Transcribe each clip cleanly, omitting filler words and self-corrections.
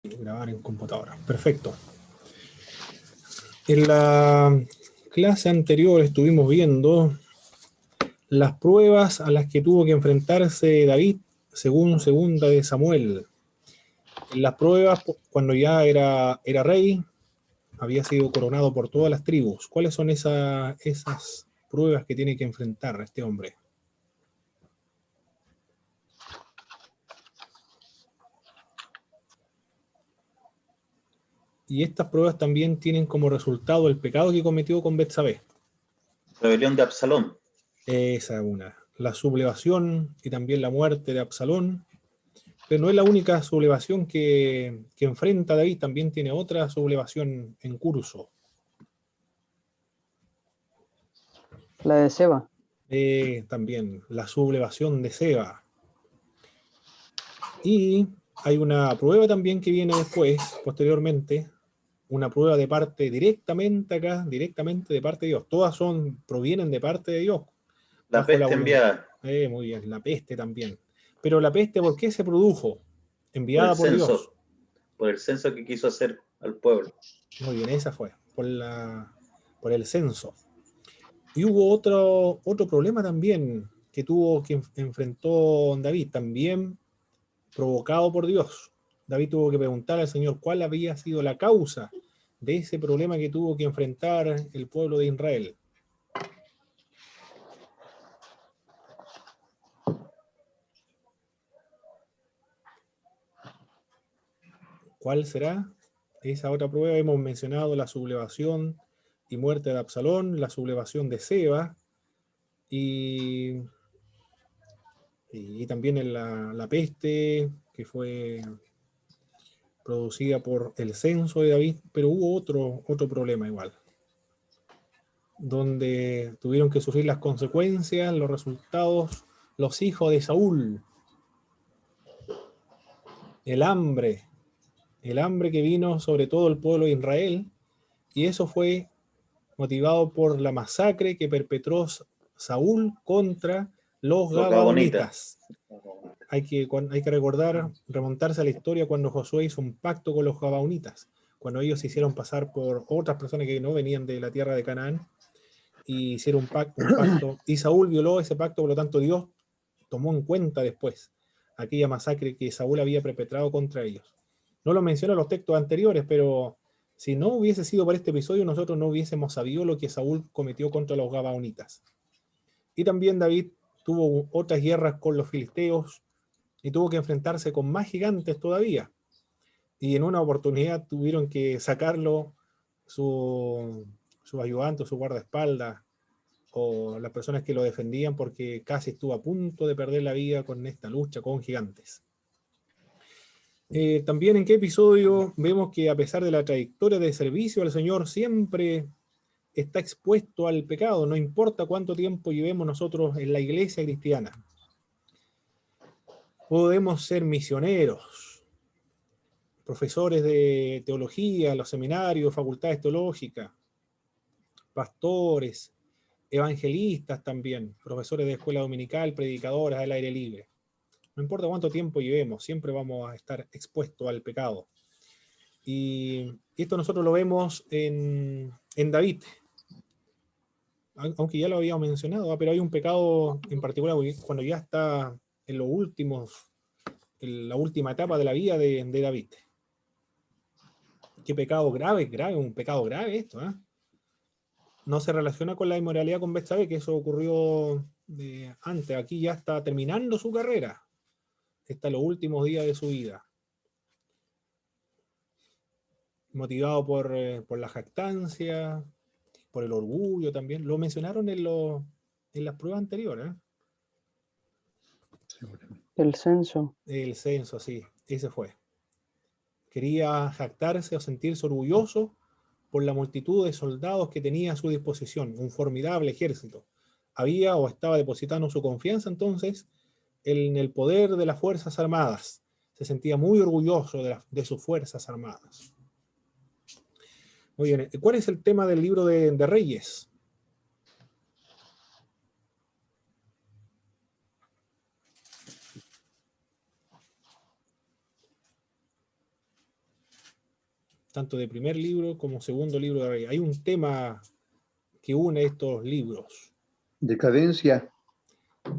Grabar en computadora. Perfecto. En la clase anterior estuvimos viendo las pruebas a las que tuvo que enfrentarse David según segunda de Samuel. En las pruebas, cuando ya era rey, había sido coronado por todas las tribus. ¿Cuáles son esas pruebas que tiene que enfrentar este hombre? Y estas pruebas también tienen como resultado el pecado que cometió con Betsabé. Rebelión de Absalón. Esa es una. La sublevación y también la muerte de Absalón. Pero no es la única sublevación que enfrenta David, también tiene otra sublevación en curso. La de Seba. También la sublevación de Seba. Y hay una prueba también que viene después, posteriormente, una prueba de parte directamente acá, directamente de parte de Dios. Todas provienen de parte de Dios. La peste enviada. Muy bien, la peste también. Pero la peste, ¿por qué se produjo? Por el Enviada por Dios. censo. Por el censo que quiso hacer al pueblo. Muy bien, esa fue, por el censo. Y hubo otro problema también que enfrentó David, también provocado por Dios. David tuvo que preguntar al Señor cuál había sido la causa de ese problema que tuvo que enfrentar el pueblo de Israel. ¿Cuál será? Esa otra prueba hemos mencionado la sublevación y muerte de Absalón, la sublevación de Seba y también en la peste que fue producida por el censo de David, pero hubo otro problema igual, donde tuvieron que sufrir las consecuencias, los resultados, los hijos de Saúl, el hambre, el hambre que vino sobre todo el pueblo de Israel, y eso fue motivado por la masacre que perpetró Saúl contra los Los Gabonitas. Gabaonitas. Hay que recordar, remontarse a la historia cuando Josué hizo un pacto con los Gabaonitas, cuando ellos se hicieron pasar por otras personas que no venían de la tierra de Canaán, y hicieron un pacto, y Saúl violó ese pacto, por lo tanto Dios tomó en cuenta después aquella masacre que Saúl había perpetrado contra ellos. No lo menciono en los textos anteriores, pero si no hubiese sido por este episodio, nosotros no hubiésemos sabido lo que Saúl cometió contra los Gabaonitas. Y también David tuvo otras guerras con los filisteos y tuvo que enfrentarse con más gigantes todavía. Y en una oportunidad tuvieron que sacarlo su ayudante, su guardaespaldas, o las personas que lo defendían, porque casi estuvo a punto de perder la vida con esta lucha con gigantes. También en qué episodio vemos que a pesar de la trayectoria de servicio al Señor, siempre está expuesto al pecado, no importa cuánto tiempo llevemos nosotros en la iglesia cristiana. Podemos ser misioneros, profesores de teología, los seminarios, facultades teológicas, pastores, evangelistas también, profesores de escuela dominical, predicadores al aire libre. No importa cuánto tiempo llevemos, siempre vamos a estar expuestos al pecado. Y esto nosotros lo vemos en David, aunque ya lo habíamos mencionado, pero hay un pecado en particular cuando ya está en los últimos, en la última etapa de la vida de David. Qué pecado grave, un pecado grave esto, ¿eh? No se relaciona con la inmoralidad con Betsabé, que eso ocurrió antes. Aquí ya está terminando su carrera, está en los últimos días de su vida, motivado por la jactancia, por el orgullo también. Lo mencionaron en las pruebas anteriores, ¿eh? El censo. El censo, sí, ese fue. Quería jactarse o sentirse orgulloso por la multitud de soldados que tenía a su disposición, un formidable ejército. Había o estaba depositando su confianza entonces en el poder de las Fuerzas Armadas. Se sentía muy orgulloso de sus Fuerzas Armadas. Muy bien, ¿cuál es el tema del libro de Reyes? tanto de primer libro como segundo libro de Reyes. Hay un tema que une estos libros. Decadencia,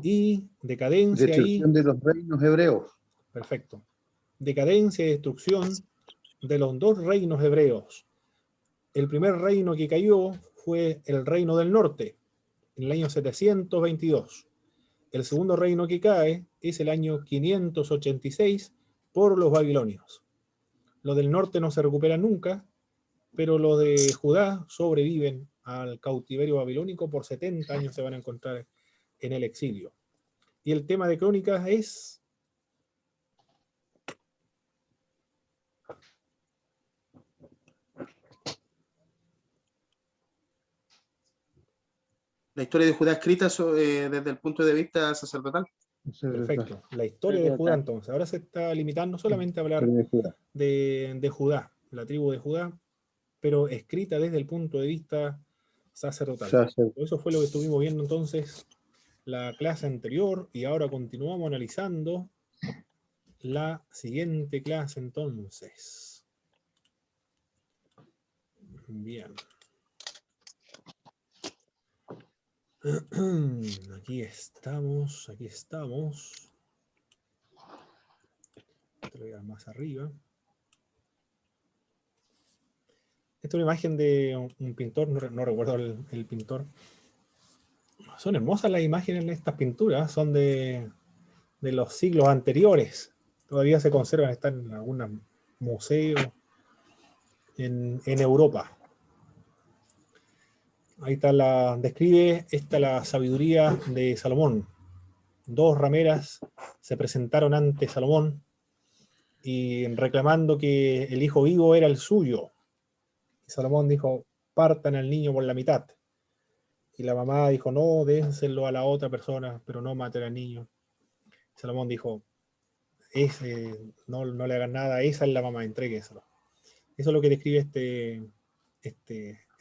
Y decadencia y... destrucción de los reinos hebreos. Perfecto. Decadencia y destrucción de los dos reinos hebreos. El primer reino que cayó fue el reino del norte, en el año 722. El segundo reino que cae es el año 586 por los babilonios. Los del norte no se recuperan nunca, pero los de Judá sobreviven al cautiverio babilónico. Por 70 años se van a encontrar en el exilio. Y el tema de Crónicas es... La historia de Judá escrita desde el punto de vista sacerdotal. Perfecto. La historia de Judá, entonces. Ahora se está limitando solamente a hablar de Judá, la tribu de Judá, pero escrita desde el punto de vista sacerdotal. Eso fue lo que estuvimos viendo entonces la clase anterior, y ahora continuamos analizando la siguiente clase entonces. Bien. Aquí estamos, aquí estamos. Esto lo voy a dar más arriba. Esta es una imagen de un pintor, no recuerdo el pintor. Son hermosas las imágenes de estas pinturas, son de los siglos anteriores. Todavía se conservan, están en algunos museos en Europa. Ahí está describe la sabiduría de Salomón. Dos rameras se presentaron ante Salomón y reclamando que el hijo vivo era el suyo. Y Salomón dijo, partan al niño por la mitad. Y la mamá dijo, no, dénselo a la otra persona, pero no maten al niño. Salomón dijo, no le hagan nada, esa es la mamá, entrégueselo. Eso es lo que describe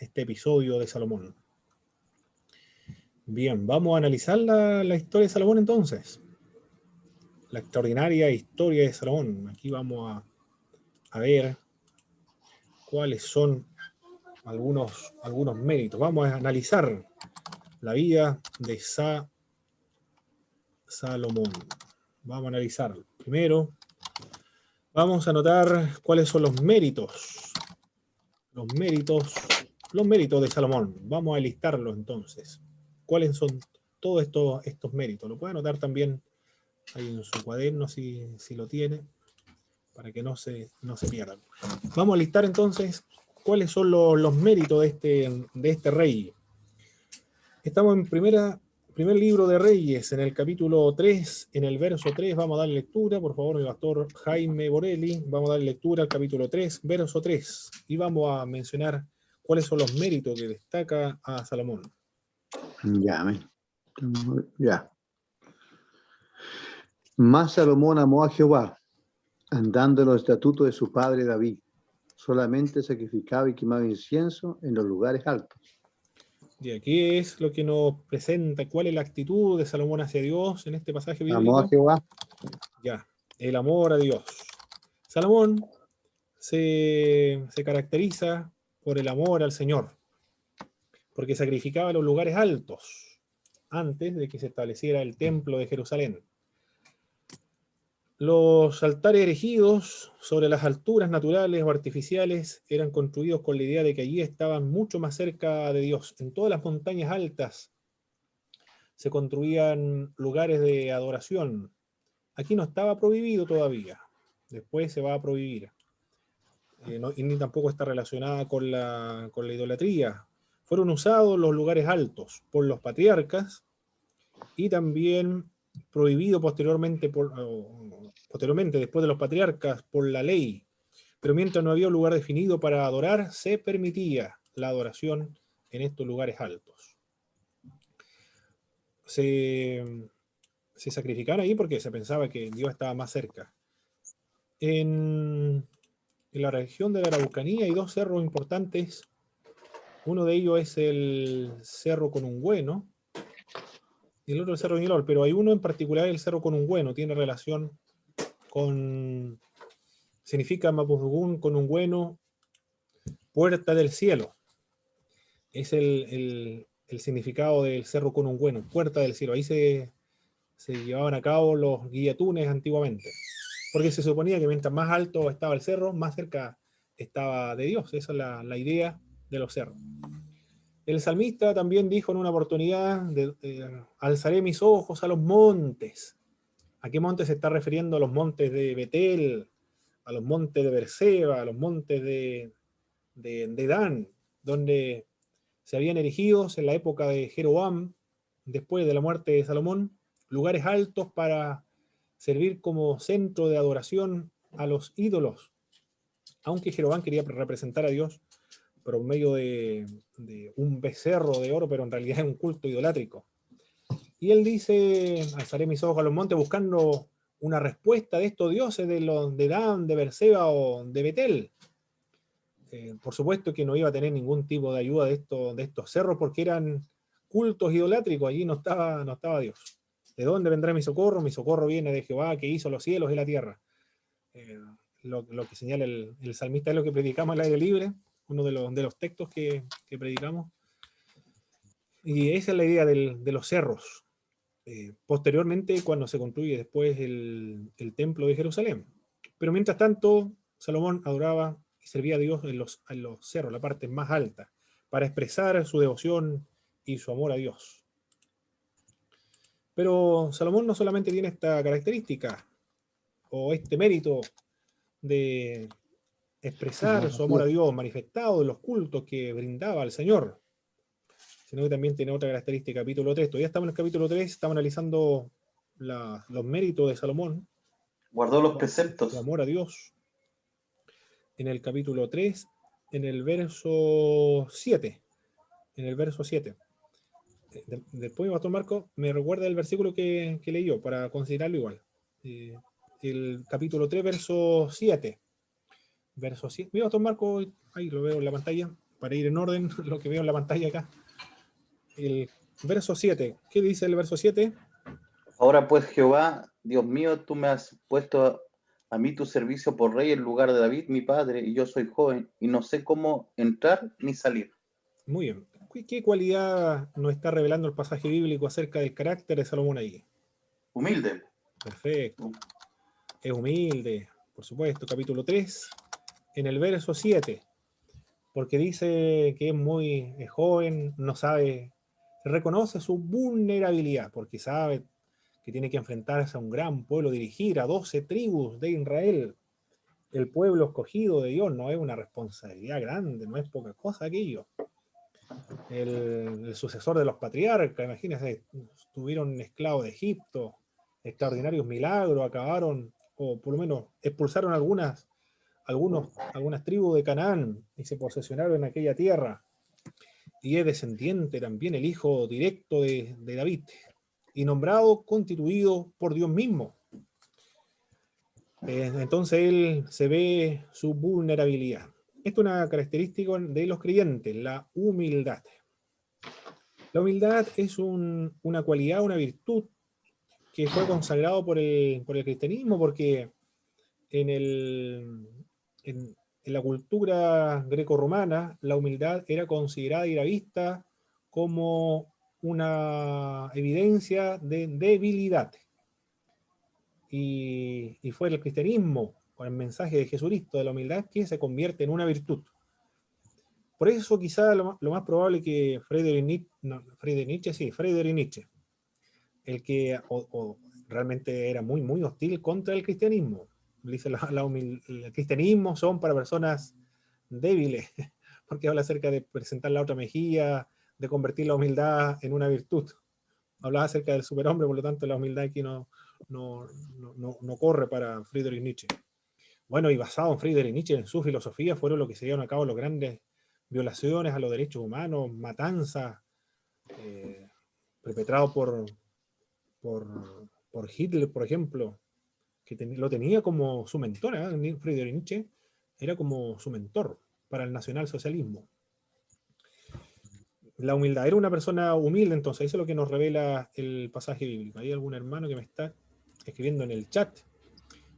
este episodio de Salomón. Bien, vamos a analizar la historia de Salomón entonces. La extraordinaria historia de Salomón. Aquí vamos a ver cuáles son algunos méritos. Vamos a analizar la vida de Salomón. Vamos a analizarlo. Primero, vamos a anotar cuáles son los méritos. Los méritos de Salomón. Vamos a listarlos entonces. ¿Cuáles son todos estos méritos? Lo puede anotar también ahí en su cuaderno si lo tiene, para que no se pierdan. Vamos a listar entonces cuáles son los méritos de este rey. Estamos en primer libro de Reyes, en el capítulo 3, en el verso 3, vamos a dar lectura, por favor, mi pastor Jaime Borelli, vamos a dar lectura al capítulo 3, verso 3, y vamos a mencionar cuáles son los méritos que destaca a Salomón. Ya. Más Salomón amó a Jehová, andando en los estatutos de su padre David. Solamente sacrificaba y quemaba incienso en los lugares altos. Y aquí es lo que nos presenta cuál es la actitud de Salomón hacia Dios en este pasaje bíblico. Amó a Jehová. Ya, el amor a Dios. Salomón se caracteriza por el amor al Señor, porque sacrificaba los lugares altos antes de que se estableciera el templo de Jerusalén. Los altares erigidos sobre las alturas naturales o artificiales eran construidos con la idea de que allí estaban mucho más cerca de Dios. En todas las montañas altas se construían lugares de adoración. Aquí no estaba prohibido todavía. Después se va a prohibir. Y ni tampoco está relacionada con la idolatría. Fueron usados los lugares altos por los patriarcas y también prohibido posteriormente, después de los patriarcas, por la ley. Pero mientras no había un lugar definido para adorar, se permitía la adoración en estos lugares altos. Se sacrificaban ahí porque se pensaba que Dios estaba más cerca. En la región de la Araucanía hay dos cerros importantes. Uno de ellos es el Cerro Conungüeno y el otro el Cerro Ñilol, pero hay uno en particular, el Cerro Conungüeno, tiene relación con, significa Mapuzungún Conungüeno, puerta del cielo. Es el significado del cerro Conungüeno, puerta del cielo. Ahí se llevaban a cabo los guillatunes antiguamente. Porque se suponía que mientras más alto estaba el cerro, más cerca estaba de Dios. Esa es la idea de los cerros. El salmista también dijo en una oportunidad, alzaré mis ojos a los montes. ¿A qué montes se está refiriendo? A los montes de Betel, a los montes de Berseba, a los montes de Dan, donde se habían erigido en la época de Jeroboam, después de la muerte de Salomón, lugares altos para servir como centro de adoración a los ídolos. Aunque Jeroboam quería representar a Dios por medio de un becerro de oro, pero en realidad es un culto idolátrico. Y él dice, alzaré mis ojos a los montes buscando una respuesta de estos dioses de Dan, de Berseba o de Betel. Por supuesto que no iba a tener ningún tipo de ayuda de estos cerros porque eran cultos idolátricos, allí no estaba Dios. ¿De dónde vendrá mi socorro? Mi socorro viene de Jehová que hizo los cielos y la tierra. Lo que señala el salmista es lo que predicamos al aire libre, uno de los textos que predicamos. Y esa es la idea de los cerros. Posteriormente, cuando se construye después el templo de Jerusalén. Pero mientras tanto, Salomón adoraba y servía a Dios en los cerros, la parte más alta, para expresar su devoción y su amor a Dios. Pero Salomón no solamente tiene esta característica o este mérito de expresar su amor a Dios manifestado en los cultos que brindaba al Señor, sino que también tiene otra característica, capítulo 3. Todavía estamos en el capítulo 3, estamos analizando los méritos de Salomón. Guardó los preceptos. Su amor a Dios. En el capítulo 3, en el verso 7. En el verso 7. Después, Pastor Marco, me recuerda el versículo que leí yo, para considerarlo igual. El capítulo 3, verso 7. Verso 7. Mira, Pastor Marco, ahí lo veo en la pantalla, para ir en orden, lo que veo en la pantalla acá. El verso 7. ¿Qué dice el verso 7? Ahora pues, Jehová, Dios mío, tú me has puesto a mí tu servicio por rey en lugar de David, mi padre, y yo soy joven, y no sé cómo entrar ni salir. Muy bien. ¿Qué cualidad nos está revelando el pasaje bíblico acerca del carácter de Salomón ahí? Humilde. Perfecto. Es humilde, por supuesto. Capítulo 3, en el verso 7. Porque dice que es joven, no sabe, reconoce su vulnerabilidad, porque sabe que tiene que enfrentarse a un gran pueblo, dirigir a 12 tribus de Israel. El pueblo escogido de Dios no es una responsabilidad grande, no es poca cosa aquello. El sucesor de los patriarcas, imagínense, estuvieron esclavos de Egipto, extraordinarios milagros, acabaron, o por lo menos expulsaron algunas tribus de Canaán y se posesionaron en aquella tierra. Y es descendiente también el hijo directo de David, y nombrado, constituido por Dios mismo. Entonces él se ve su vulnerabilidad. Esto es una característica de los creyentes, la humildad. La humildad es una cualidad, una virtud que fue consagrado por el cristianismo, porque en la cultura grecorromana la humildad era considerada y era vista como una evidencia de debilidad. Y fue el cristianismo, con el mensaje de Jesucristo de la humildad, que se convierte en una virtud. Por eso quizá lo más probable que Friedrich Nietzsche, el que realmente era muy, muy hostil contra el cristianismo. Dice el cristianismo son para personas débiles, porque habla acerca de presentar la otra mejilla, de convertir la humildad en una virtud. Hablaba acerca del superhombre, por lo tanto la humildad aquí no corre para Friedrich Nietzsche. Bueno, y basado en Friedrich Nietzsche, en su filosofía, fueron lo que se llevaron a cabo los grandes violaciones a los derechos humanos, matanzas, perpetrados por Hitler, por ejemplo, que lo tenía como su mentor. Friedrich Nietzsche era como su mentor para el nacionalsocialismo. La humildad, era una persona humilde, entonces eso es lo que nos revela el pasaje bíblico. Hay algún hermano que me está escribiendo en el chat.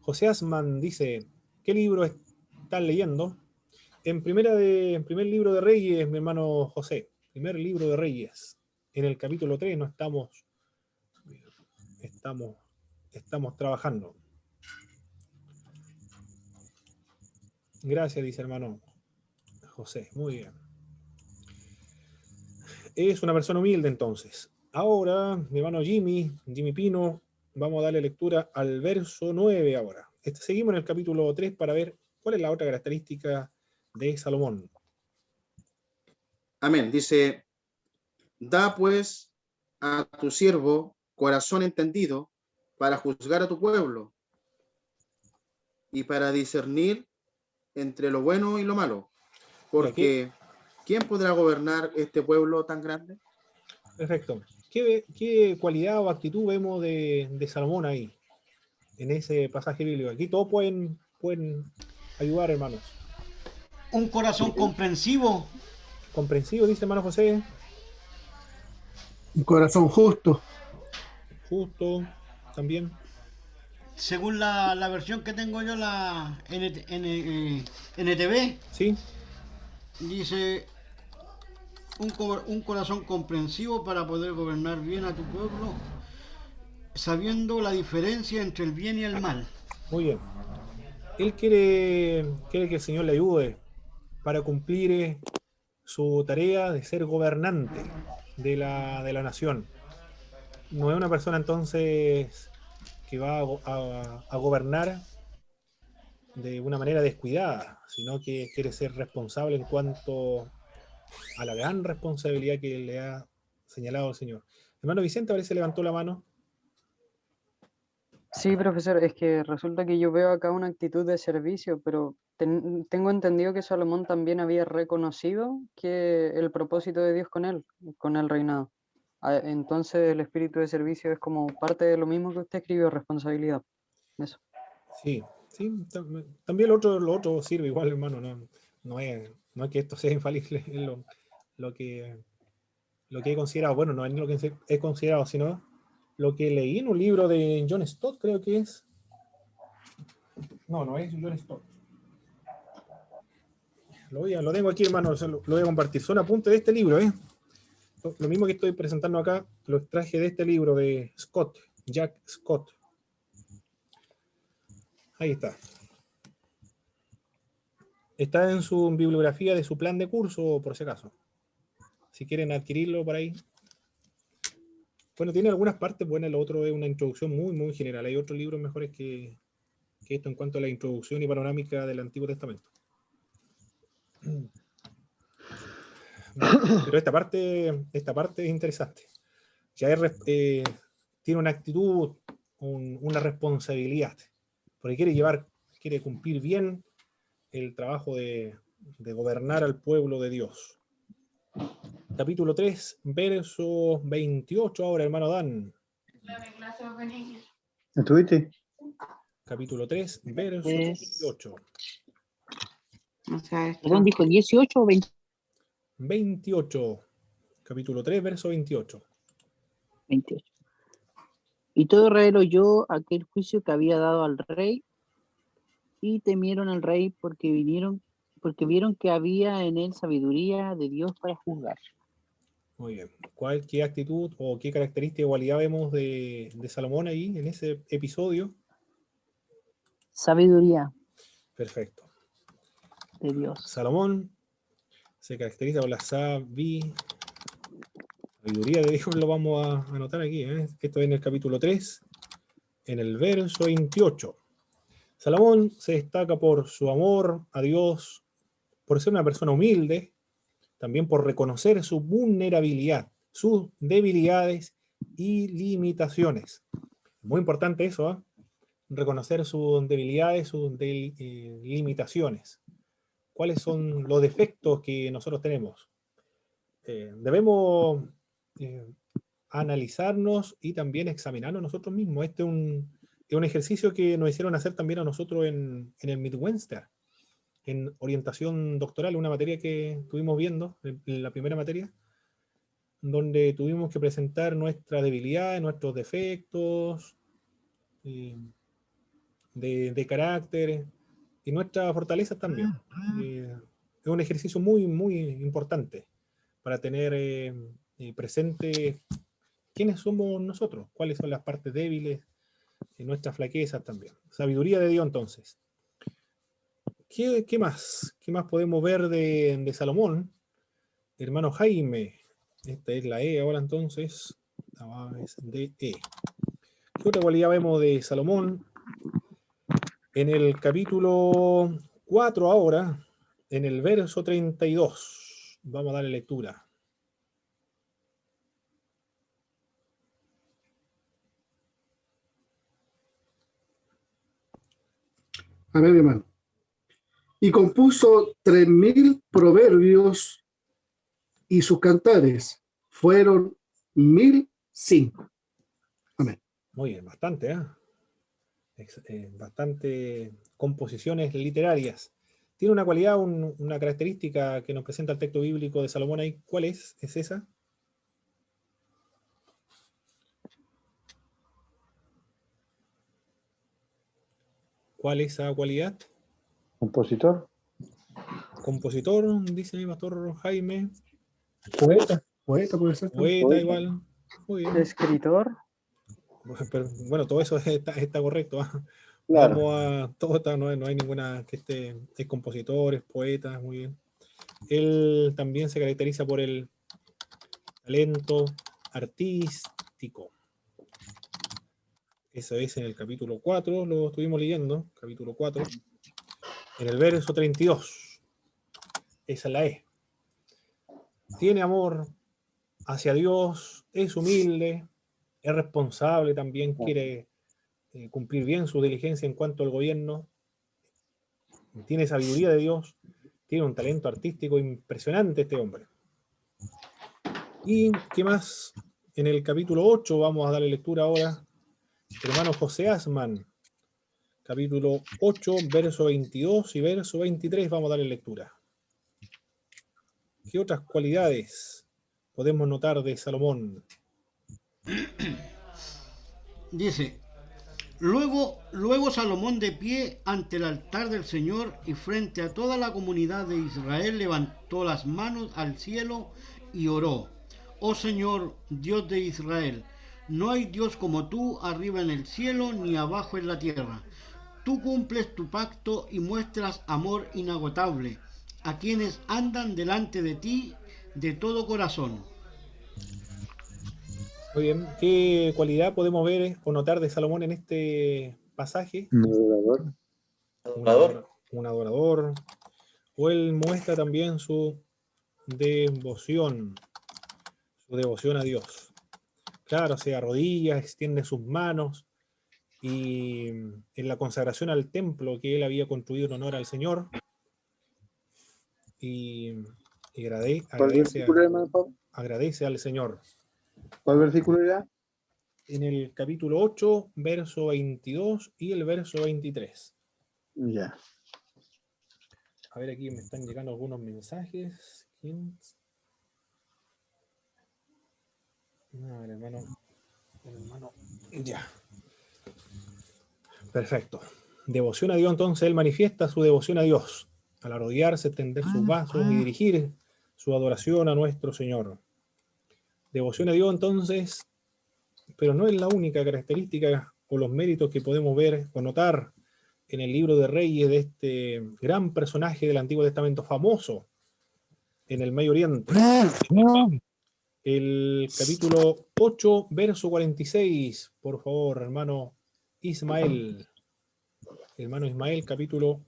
José Asman dice, ¿qué libro están leyendo? en primer libro de Reyes, mi hermano José, primer libro de Reyes, en el capítulo 3 no estamos trabajando. Gracias, dice hermano José, muy bien. Es una persona humilde entonces. Ahora, mi hermano Jimmy Pino, vamos a darle lectura al verso 9 ahora. Seguimos en el capítulo 3 para ver cuál es la otra característica de Salomón. Amén. Dice, da pues a tu siervo corazón entendido para juzgar a tu pueblo y para discernir entre lo bueno y lo malo. Porque ¿quién podrá gobernar este pueblo tan grande? Perfecto. ¿Qué cualidad o actitud vemos de Salomón ahí, en ese pasaje bíblico? Aquí todos pueden ayudar, hermanos. Un corazón comprensivo. Comprensivo, dice hermano José. Un corazón justo. Justo, también. Según la versión que tengo yo, la NTV, Sí. dice un corazón comprensivo para poder gobernar bien a tu pueblo, sabiendo la diferencia entre el bien y el mal. Muy bien. Él quiere que el Señor le ayude para cumplir su tarea de ser gobernante de la nación. No es una persona entonces que va a gobernar de una manera descuidada, sino que quiere ser responsable en cuanto a la gran responsabilidad que le ha señalado el Señor. Hermano Vicente, ahora se levantó la mano. Sí, profesor, es que resulta que yo veo acá una actitud de servicio, pero tengo entendido que Salomón también había reconocido que el propósito de Dios con él, con el reinado. Entonces el espíritu de servicio es como parte de lo mismo que usted escribió, responsabilidad. Eso. Sí, también lo otro sirve igual, hermano. No es que esto sea infalible, es lo que he considerado. Bueno, no es lo que he considerado, sino lo que leí en un libro de John Stott, creo que es. No es John Stott. Lo tengo aquí, hermano, lo voy a compartir. Son apuntes de este libro, ¿eh? Lo mismo que estoy presentando acá, lo extraje de este libro de Scott, Jack Scott. Ahí está. Está en su bibliografía de su plan de curso, por si acaso. Si quieren adquirirlo por ahí. Bueno, tiene algunas partes buenas, lo otro es una introducción muy, muy general. Hay otros libros mejores que esto en cuanto a la introducción y panorámica del Antiguo Testamento. Pero esta parte es interesante. Ya tiene una actitud, una responsabilidad, porque quiere cumplir bien el trabajo de gobernar al pueblo de Dios. Capítulo 3, verso 28 ahora, hermano Dan. ¿En Twitter? Capítulo 3, verso 28. Perdón, dijo 18 o 20. 28. Capítulo 3, verso 28. 28. Y todo Israel oyó aquel juicio que había dado al rey, y temieron al rey porque vieron que había en él sabiduría de Dios para juzgar. Muy bien. ¿Qué actitud o qué característica o cualidad vemos de Salomón ahí en ese episodio? Sabiduría Perfecto. de Dios. Salomón se caracteriza por la sabiduría de Dios, lo vamos a anotar aquí. Esto es en el capítulo 3, en el verso 28. Salomón se destaca por su amor a Dios, por ser una persona humilde, también por reconocer su vulnerabilidad, sus debilidades y limitaciones. Muy importante eso, ¿eh? Reconocer sus debilidades, sus limitaciones. ¿Cuáles son los defectos que nosotros tenemos? Debemos analizarnos y también examinarnos nosotros mismos. Este es un ejercicio que nos hicieron hacer también a nosotros en el Midwinter, en orientación doctoral, una materia que estuvimos viendo, en la primera materia, donde tuvimos que presentar nuestras debilidades, nuestros defectos de carácter y nuestras fortalezas también. es un ejercicio muy, muy importante para tener presente quiénes somos nosotros, cuáles son las partes débiles y nuestras flaquezas también. Sabiduría de Dios, entonces. ¿Qué más? ¿Qué más podemos ver de Salomón? Hermano Jaime. Esta es la E ahora entonces. La A es de E. ¿Qué otra cualidad vemos de Salomón? En el capítulo 4 ahora, en el verso 32. Vamos a darle lectura. A ver, hermano. Y compuso 3000 proverbios y sus cantares fueron 1005. Amén. Muy bien, bastante, bastante composiciones literarias. Tiene una cualidad, una característica que nos presenta el texto bíblico de Salomón ahí. ¿Cuál es? ¿Es esa? ¿Cuál es esa cualidad? Compositor. Compositor, dice mi pastor Jaime. Poeta. Poeta puede ser. Poeta Poeta. igual. Muy bien. Escritor. Pero, bueno, todo eso está correcto. Claro. Vamos a todo está, no hay ninguna que esté, es compositor, es poeta, muy bien. Él también se caracteriza por el talento artístico. Eso es en el capítulo 4, lo estuvimos leyendo, capítulo 4, en el verso 32. Esa es la E. Tiene amor hacia Dios, es humilde, es responsable también, quiere cumplir bien su diligencia en cuanto al gobierno, tiene sabiduría de Dios, tiene un talento artístico impresionante este hombre. ¿Y qué más? En el capítulo 8 vamos a darle lectura ahora. Hermano José Asman, capítulo 8, verso 22 y verso 23, vamos a darle lectura. ¿Qué otras cualidades podemos notar de Salomón? Dice, luego Salomón de pie ante el altar del Señor y frente a toda la comunidad de Israel levantó las manos al cielo y oró. Oh Señor, Dios de Israel, no hay Dios como tú arriba en el cielo ni abajo en la tierra. Tú cumples tu pacto y muestras amor inagotable a quienes andan delante de ti de todo corazón. Muy bien, ¿qué cualidad podemos ver o notar de Salomón en este pasaje? Un adorador. Un adorador. O él muestra también su devoción a Dios. Claro, se arrodilla, extiende sus manos y en la consagración al templo que él había construido en honor al Señor y ¿Cuál versículo, hermano Pablo? agradece al Señor. ¿Cuál versículo era? En el capítulo 8, verso 22 y el verso 23. Ya. A ver, aquí me están llegando algunos mensajes. ¿Quién? No, el hermano. Ya. Perfecto. Devoción a Dios, entonces él manifiesta su devoción a Dios al arrodillarse, extender sus brazos y dirigir su adoración a nuestro Señor. Devoción a Dios, entonces, pero no es la única característica o los méritos que podemos ver o notar en el libro de Reyes de este gran personaje del Antiguo Testamento famoso en el Medio Oriente. El capítulo 8, verso 46, por favor, hermano Ismael. Hermano Ismael, capítulo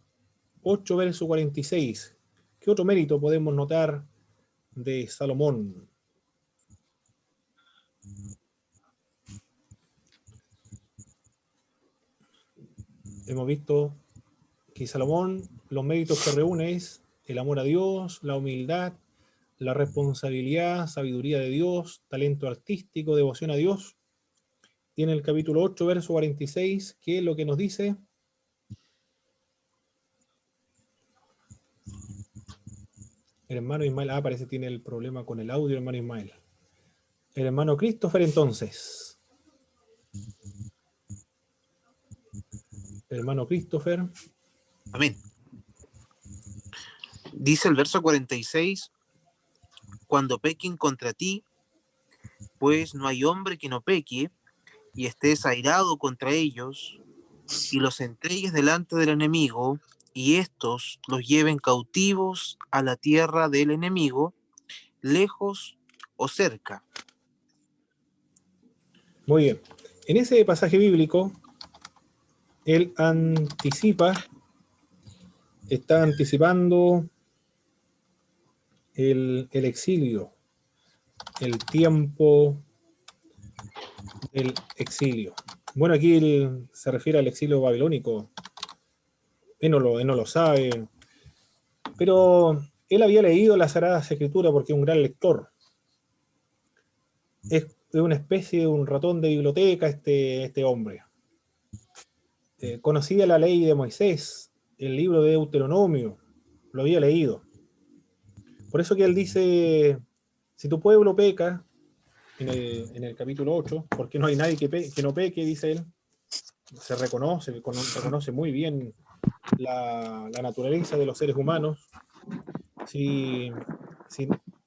8, verso 46. ¿Qué otro mérito podemos notar de Salomón? Hemos visto que Salomón, los méritos que reúne es el amor a Dios, la humildad, la responsabilidad, sabiduría de Dios, talento artístico, devoción a Dios. Tiene el capítulo 8, verso 46, que es lo que nos dice. El hermano Ismael, parece que tiene el problema con el audio, hermano Ismael. El hermano Christopher, entonces. Hermano Christopher. Amén. Dice el verso 46, cuando pequen contra ti, pues no hay hombre que no peque, y estés airado contra ellos, y los entregues delante del enemigo, y éstos los lleven cautivos a la tierra del enemigo, lejos o cerca. Muy bien. En ese pasaje bíblico, él está anticipando el exilio, el tiempo del exilio. Bueno, aquí él se refiere al exilio babilónico. Él no lo sabe, pero él había leído las Sagradas Escrituras porque es un gran lector. Es una especie de un ratón de biblioteca este hombre. Conocía la ley de Moisés, el libro de Deuteronomio, lo había leído. Por eso que él dice, si tu pueblo peca, en el capítulo 8, porque no hay nadie que no peque, dice él, se reconoce muy bien la naturaleza de los seres humanos. Si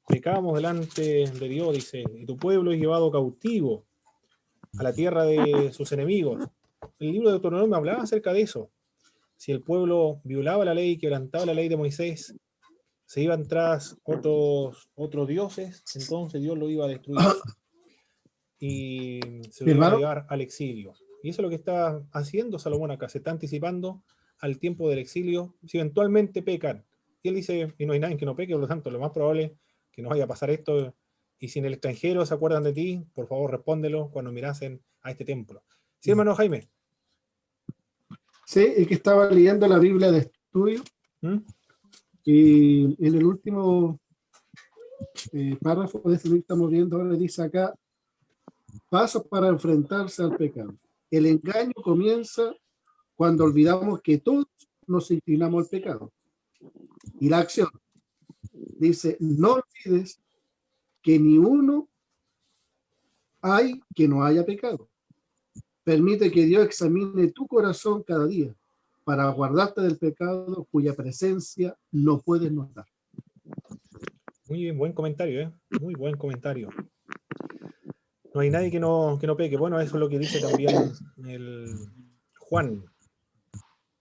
pecamos delante de Dios, dice, y tu pueblo es llevado cautivo a la tierra de sus enemigos. El libro de Deuteronomio hablaba acerca de eso. Si el pueblo violaba la ley, quebrantaba la ley de Moisés, se iban tras otros dioses, entonces Dios lo iba a destruir y se lo iba a llevar al exilio. Y eso es lo que está haciendo Salomón acá, se está anticipando al tiempo del exilio, si eventualmente pecan. Y él dice, y no hay nadie que no peque, por lo tanto, lo más probable es que no vaya a pasar esto, y si en el extranjero se acuerdan de ti, por favor respóndelo cuando mirasen a este templo. Sí, hermano Jaime. Sí, es que estaba leyendo la Biblia de estudio, y en el último párrafo de este libro que estamos viendo ahora dice acá, pasos para enfrentarse al pecado. El engaño comienza cuando olvidamos que todos nos inclinamos al pecado. Y la acción dice, no olvides que ni uno hay que no haya pecado. Permite que Dios examine tu corazón cada día para guardarte del pecado cuya presencia no puedes notar. Muy bien, buen comentario, muy buen comentario. No hay nadie que no peque. Bueno, eso es lo que dice también el Juan,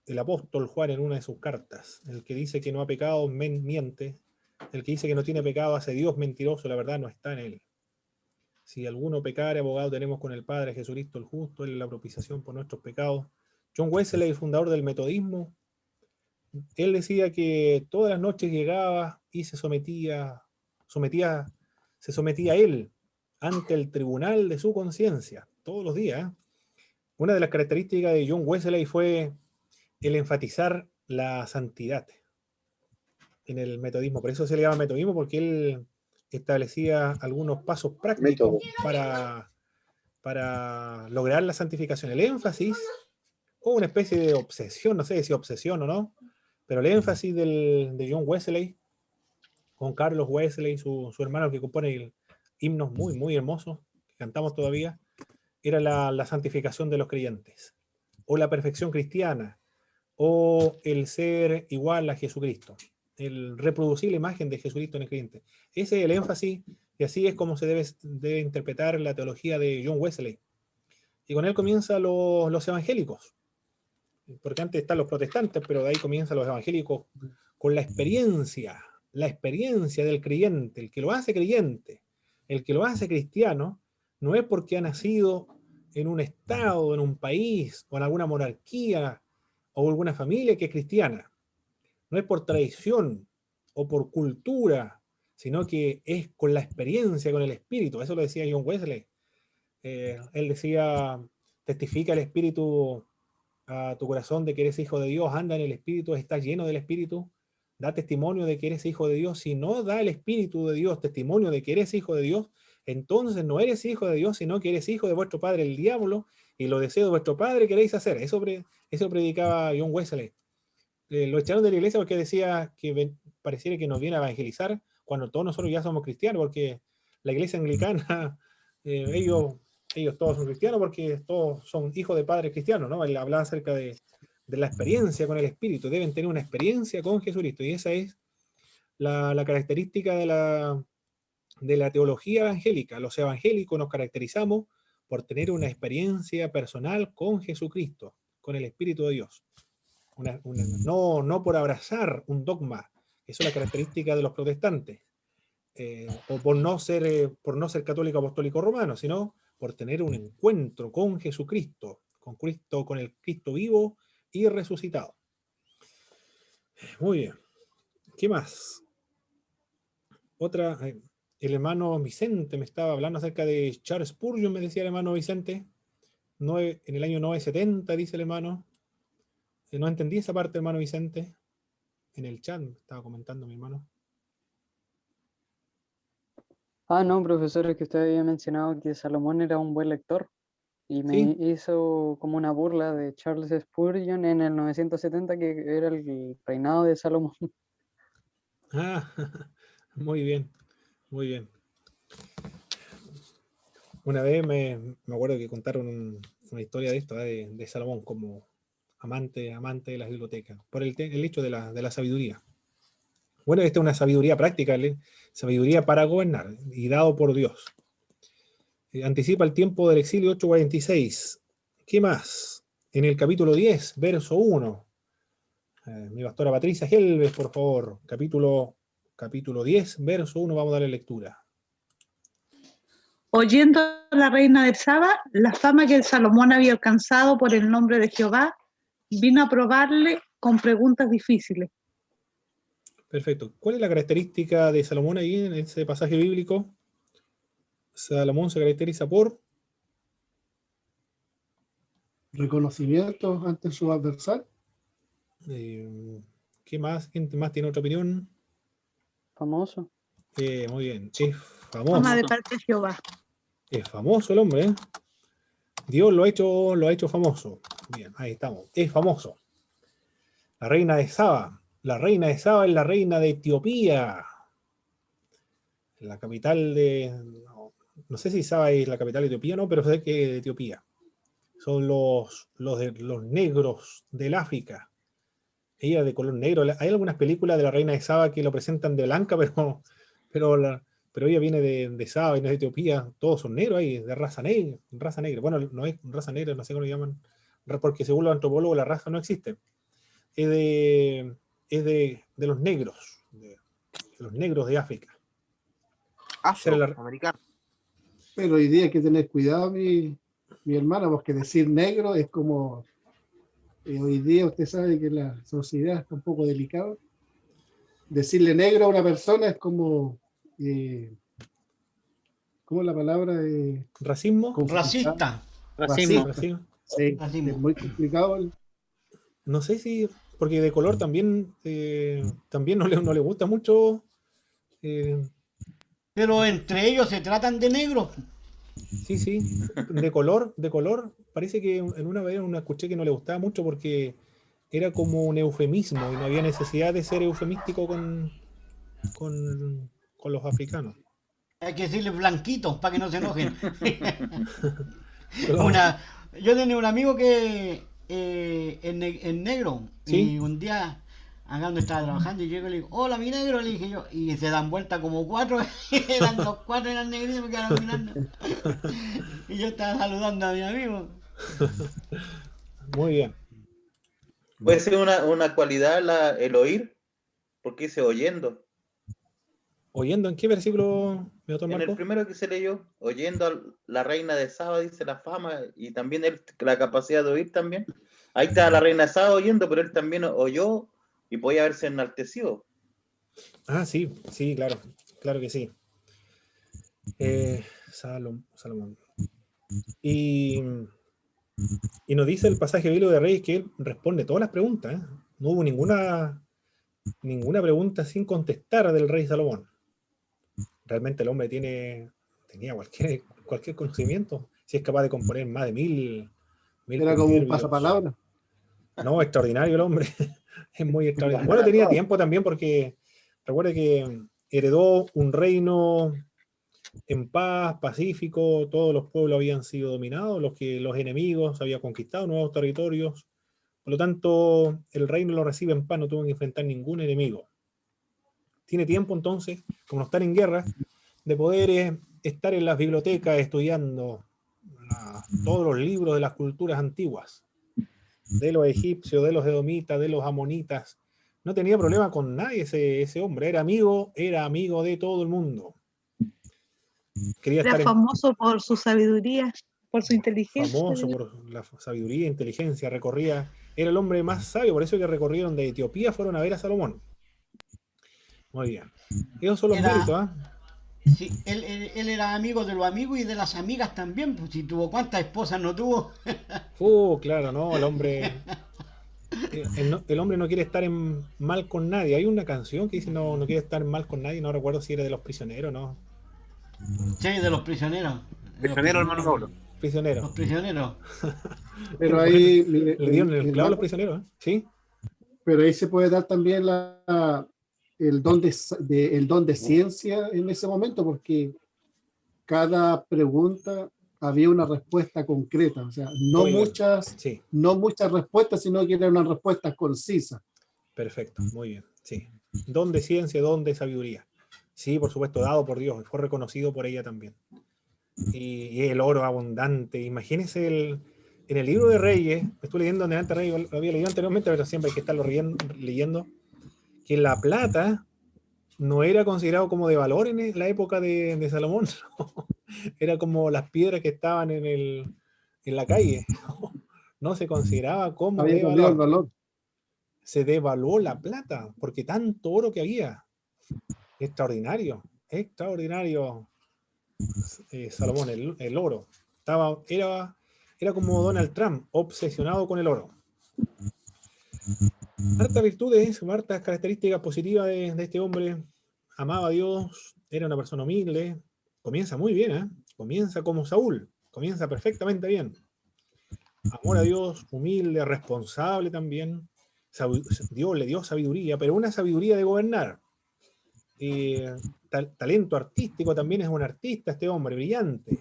el apóstol Juan en una de sus cartas. El que dice que no ha pecado miente. El que dice que no tiene pecado hace Dios mentiroso, la verdad no está en él. Si alguno pecare, abogado tenemos con el Padre Jesucristo el justo, él es la propiciación por nuestros pecados. John Wesley, el fundador del metodismo, él decía que todas las noches llegaba y se sometía a él ante el tribunal de su conciencia, todos los días. Una de las características de John Wesley fue el enfatizar la santidad en el metodismo. Por eso se le llama metodismo, porque él establecía algunos pasos prácticos para lograr la santificación. El énfasis, o una especie de obsesión, no sé si obsesión o no, pero el énfasis de John Wesley, con Carlos Wesley, su hermano que compone himnos muy, muy hermosos, que cantamos todavía, era la santificación de los creyentes, o la perfección cristiana, o el ser igual a Jesucristo, el reproducir la imagen de Jesucristo en el creyente. Ese es el énfasis, y así es como se debe interpretar la teología de John Wesley. Y con él comienzan los evangélicos, porque antes están los protestantes, pero de ahí comienzan los evangélicos con la experiencia del creyente, el que lo hace creyente, el que lo hace cristiano, no es porque ha nacido en un estado, en un país, o en alguna monarquía, o alguna familia que es cristiana. No es por tradición o por cultura, sino que es con la experiencia, con el espíritu. Eso lo decía John Wesley. Él decía, testifica el espíritu a tu corazón de que eres hijo de Dios, anda en el espíritu, estás lleno del espíritu, da testimonio de que eres hijo de Dios. Si no da el espíritu de Dios testimonio de que eres hijo de Dios, entonces no eres hijo de Dios, sino que eres hijo de vuestro padre el diablo, y los deseos de vuestro padre queréis hacer. Eso predicaba John Wesley. Lo echaron de la iglesia porque decía que pareciera que nos viene a evangelizar cuando todos nosotros ya somos cristianos, porque la iglesia anglicana, ellos todos son cristianos porque todos son hijos de padres cristianos, ¿no? Él hablaba acerca de la experiencia con el Espíritu. Deben tener una experiencia con Jesucristo, y esa es la característica de la teología evangélica. Los evangélicos nos caracterizamos por tener una experiencia personal con Jesucristo, con el Espíritu de Dios. No por abrazar un dogma. Eso es la característica de los protestantes. O por no ser católico apostólico romano, sino por tener un encuentro con Jesucristo, con el Cristo vivo y resucitado. Muy bien. ¿Qué más? El hermano Vicente me estaba hablando acerca de Charles Spurgeon, me decía el hermano Vicente. En el año 970, dice el hermano. No entendí esa parte, hermano Vicente. En el chat me estaba comentando mi hermano. No, profesor, es que usted había mencionado que Salomón era un buen lector y me Sí. hizo como una burla de Charles Spurgeon en el 970, que era el reinado de Salomón. Muy bien, muy bien. Una vez me acuerdo que contaron una historia de esto, de Salomón como amante de las bibliotecas, por el hecho de la sabiduría. Bueno, esta es una sabiduría práctica, sabiduría para gobernar y dado por Dios. Anticipa el tiempo del exilio 846. ¿Qué más? En el capítulo 10, verso 1. Mi pastora Patricia Helves, por favor. Capítulo 10, verso 1, vamos a darle lectura. Oyendo la reina de Saba la fama que el Salomón había alcanzado por el nombre de Jehová, vino a probarle con preguntas difíciles. Perfecto. ¿Cuál es la característica de Salomón ahí en ese pasaje bíblico? Salomón se caracteriza por reconocimiento ante su adversario. ¿Qué más? ¿Quién más tiene otra opinión? Famoso. Muy bien. Es famoso. Fama de parte de Jehová. Es famoso el hombre, ¿eh? Dios lo ha hecho famoso. Bien, ahí estamos. Es famoso. La reina de Saba. La reina de Saba es la reina de Etiopía. La capital no sé si Saba es la capital de Etiopía, no, pero sé que de Etiopía. Son los negros del África. Ella de color negro. Hay algunas películas de la reina de Saba que lo presentan de blanca, pero ella viene de Saba y no es de Etiopía. Todos son negros ahí, de raza negra. Bueno, no es raza negra, no sé cómo lo llaman, porque según los antropólogos la raza no existe. Es de los negros, de los negros de África. Afroamericano. Pero hoy día hay que tener cuidado, mi hermana, porque decir negro es como... hoy día usted sabe que la sociedad está un poco delicada. Decirle negro a una persona es como... ¿cómo es la palabra? ¿Racismo? Racista. Racismo. Sí, Racismo. es muy complicado. No sé si... Porque de color también no le gusta mucho... Pero entre ellos se tratan de negros. Sí. De color. Parece que en una vez escuché que no le gustaba mucho porque era como un eufemismo y no había necesidad de ser eufemístico con los africanos. Hay que decirles blanquitos para que no se enojen. Pero, Yo tenía un amigo que es negro. ¿sí? Y un día, acá donde estaba trabajando, y llego y le digo, hola mi negro, le dije yo. Y se dan vuelta como 4. Los 4 eran negritos y me quedaron mirando. Y yo estaba saludando a mi amigo. Muy bien. Puede ser una cualidad el oír, porque dice oyendo. ¿Oyendo en qué versículo, mi doctor En Marco? el primero que se leyó, oyendo a la reina de Saba, dice la fama, y también la capacidad de oír también. Ahí está la reina de Saba oyendo, pero él también oyó y podía haberse enaltecido. Sí, claro que sí. Salomón. Y nos dice el pasaje bíblico de Reyes que él responde todas las preguntas, ¿eh? No hubo ninguna pregunta sin contestar del rey Salomón. Realmente el hombre tenía cualquier conocimiento, si es capaz de componer más de 1000 Era como un pasapalabra. No, extraordinario el hombre. Es muy extraordinario. Bueno, tenía tiempo también porque recuerde que heredó un reino en paz, pacífico, todos los pueblos habían sido dominados, los enemigos habían conquistado nuevos territorios. Por lo tanto, el reino lo recibe en paz, no tuvo que enfrentar ningún enemigo. tiene tiempo entonces, como no están en guerra, de poder estar en las bibliotecas estudiando todos los libros de las culturas antiguas, de los egipcios, de los edomitas, de los amonitas. No tenía problema con nadie ese hombre, era amigo de todo el mundo. Quería Era estar famoso por su sabiduría, por su inteligencia. famoso por la sabiduría e inteligencia, era el hombre más sabio, por eso que recorrieron de Etiopía, fueron a ver a Salomón. Muy bien. Esos son los méritos, ¿ah? Sí, él era amigo de los amigos y de las amigas también, pues si tuvo cuántas esposas no tuvo. Claro, no, el hombre no quiere estar en mal con nadie. Hay una canción que dice no quiere estar en mal con nadie, no recuerdo si era de los prisioneros, ¿no? Sí, de los prisioneros. Prisionero, hermano Pablo. Prisioneros. Los prisioneros. Pero ahí le dieron el clavo a los prisioneros, ¿eh? Sí. Pero ahí se puede dar también el don de ciencia en ese momento, porque cada pregunta había una respuesta concreta, o sea, no muchas respuestas, sino que era una respuesta concisa. Perfecto, muy bien, sí. Don de ciencia, don de sabiduría. Sí, por supuesto, dado por Dios, fue reconocido por ella también. Y el oro abundante. Imagínense en el libro de Reyes, estoy leyendo delante Reyes, lo había leído anteriormente, pero siempre hay que estarlo leyendo, que la plata no era considerado como de valor en la época de Salomón. Era como las piedras que estaban en la calle. No se consideraba como de valor. Se devaluó la plata porque tanto oro que había. Extraordinario, extraordinario. Salomón, el oro. Era como Donald Trump, obsesionado con el oro. Hartas virtudes, hartas características positivas de este hombre. Amaba a Dios, era una persona humilde. Comienza muy bien, ¿eh? Comienza como Saúl, comienza perfectamente bien. Amor a Dios, humilde, responsable también. Dios le dio sabiduría, pero una sabiduría de gobernar. Talento artístico, también es un artista este hombre, brillante.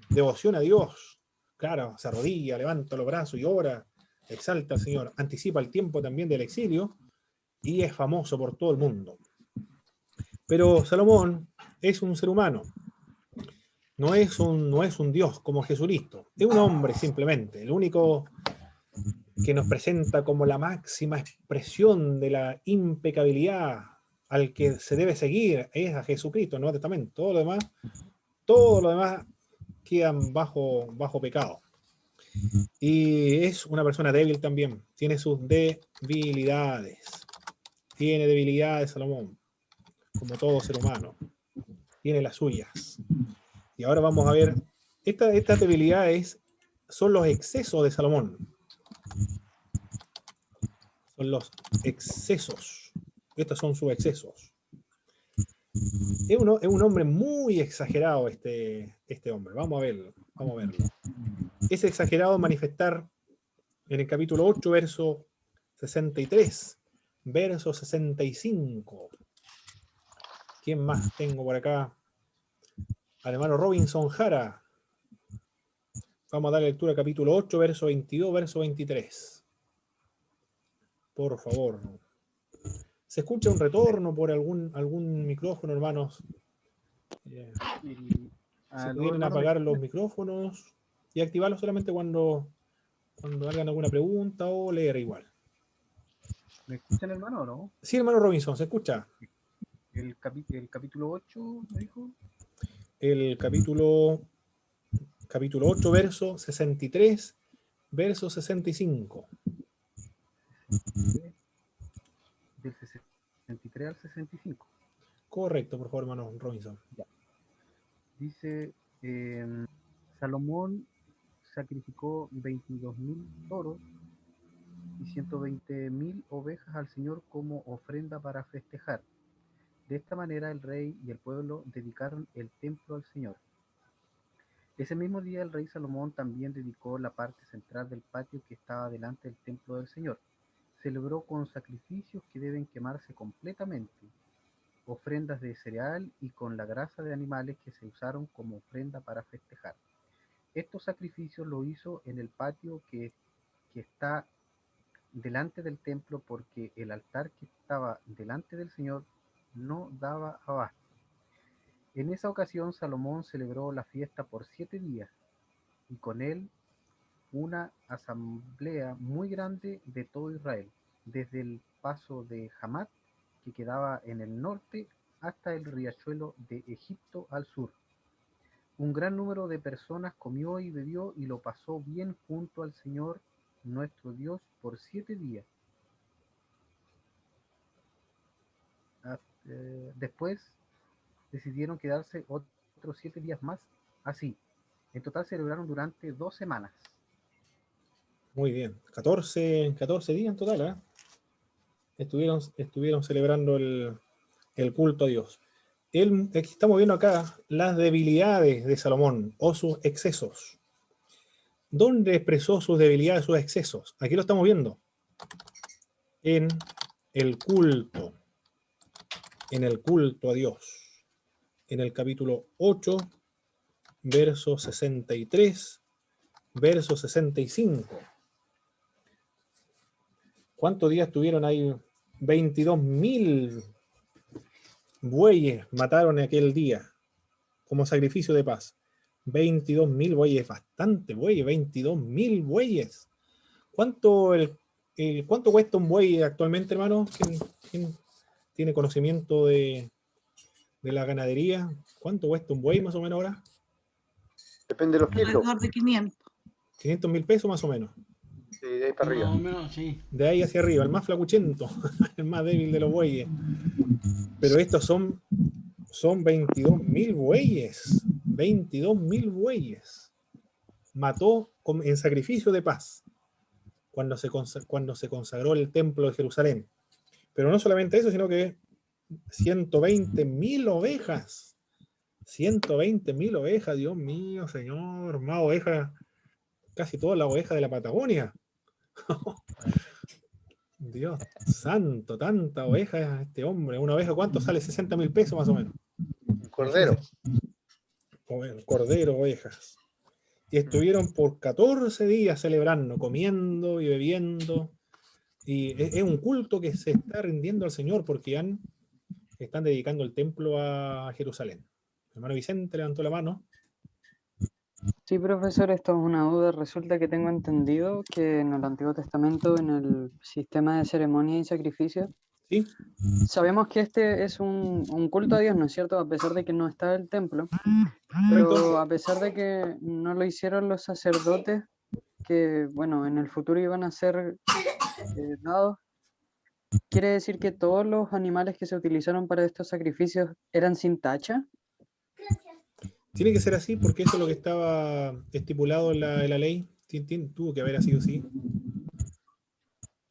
Devoción a Dios, claro, se arrodilla, levanta los brazos y ora, exalta al Señor. Anticipa el tiempo también del exilio y es famoso por todo el mundo. Pero Salomón es un ser humano. No es un Dios como Jesucristo, es un hombre simplemente, el único que nos presenta como la máxima expresión de la impecabilidad al que se debe seguir es a Jesucristo, el Nuevo Testamento. Todo lo demás quedan bajo pecado. Y es una persona débil también, tiene sus debilidades. Tiene debilidades Salomón, como todo ser humano. Tiene las suyas. Y ahora vamos a ver, estas debilidades son los excesos de Salomón. Son los excesos. Estos son sus excesos. Es un hombre muy exagerado este hombre. Vamos a verlo. Es exagerado manifestar en el capítulo 8, verso 63, verso 65. ¿Quién más tengo por acá? Al hermano Robinson Jara. Vamos a dar lectura al capítulo 8, verso 22, verso 23. Por favor. ¿Se escucha un retorno por algún micrófono, hermanos? Si pudieran apagar los micrófonos y activarlos solamente cuando hagan alguna pregunta o leer igual. ¿Me escuchan, hermano, o no? Sí, hermano Robinson, ¿se escucha? El capítulo 8, ¿me dijo? El capítulo 8, verso 63, verso 65. Del 63 al 65. Correcto, por favor, hermano Robinson. Ya. Dice, Salomón sacrificó 22.000 toros y 120.000 ovejas al Señor como ofrenda para festejar. De esta manera el rey y el pueblo dedicaron el templo al Señor. Ese mismo día el rey Salomón también dedicó la parte central del patio que estaba delante del templo del Señor. Celebró con sacrificios que deben quemarse completamente, ofrendas de cereal y con la grasa de animales que se usaron como ofrenda para festejar. Estos sacrificios lo hizo en el patio que está delante del templo, porque el altar que estaba delante del Señor no daba abasto. En esa ocasión Salomón celebró la fiesta por 7 días y con él una asamblea muy grande de todo Israel, desde el paso de Hamat, que quedaba en el norte, hasta el riachuelo de Egipto al sur. Un gran número de personas comió y bebió y lo pasó bien junto al Señor nuestro Dios por 7 días. Después decidieron quedarse otros 7 días más. Así, en total celebraron durante 2 semanas. Muy bien. 14 días en total, ¿eh? Estuvieron celebrando el culto a Dios. Aquí estamos viendo acá las debilidades de Salomón o sus excesos. ¿Dónde expresó sus debilidades, sus excesos? Aquí lo estamos viendo. En el culto. En el culto a Dios. En el capítulo 8, verso 63, verso 65. ¿Cuántos días tuvieron ahí? 22.000 bueyes mataron aquel día como sacrificio de paz. 22.000 bueyes, bastante bueyes, 22.000 bueyes. ¿Cuánto cuesta un buey actualmente, hermano? ¿Quién tiene conocimiento de la ganadería? ¿Cuánto cuesta un buey más o menos ahora? Depende de los kilos. Alrededor de 500. 500.000 pesos más o menos. Sí, de ahí para arriba. Más o menos, sí. De ahí hacia arriba, el más flacuchento, el más débil de los bueyes. Pero estos son 22.000 bueyes. 22.000 bueyes. Mató en sacrificio de paz cuando se consagró el templo de Jerusalén. Pero no solamente eso, sino que 120.000 ovejas. 120.000 ovejas, Dios mío, Señor. Más ovejas, casi todas las ovejas de la Patagonia. Dios santo, tanta oveja este hombre. Una oveja, ¿cuánto sale? 60.000 pesos más o menos. Un cordero. Cordero, ovejas. Y estuvieron por 14 días celebrando, comiendo y bebiendo. Y es un culto que se está rindiendo al Señor porque están dedicando el templo a Jerusalén. El hermano Vicente levantó la mano. Sí, profesor, esto es una duda. Resulta que tengo entendido que en el Antiguo Testamento, en el sistema de ceremonia y sacrificio, ¿sí? Sabemos que este es un culto a Dios, ¿no es cierto? A pesar de que no está el templo, pero a pesar de que no lo hicieron los sacerdotes, que, bueno, en el futuro iban a ser dados, ¿quiere decir que todos los animales que se utilizaron para estos sacrificios eran sin tacha? Tiene que ser así porque eso es lo que estaba estipulado en la ley. Tuvo que haber sido así.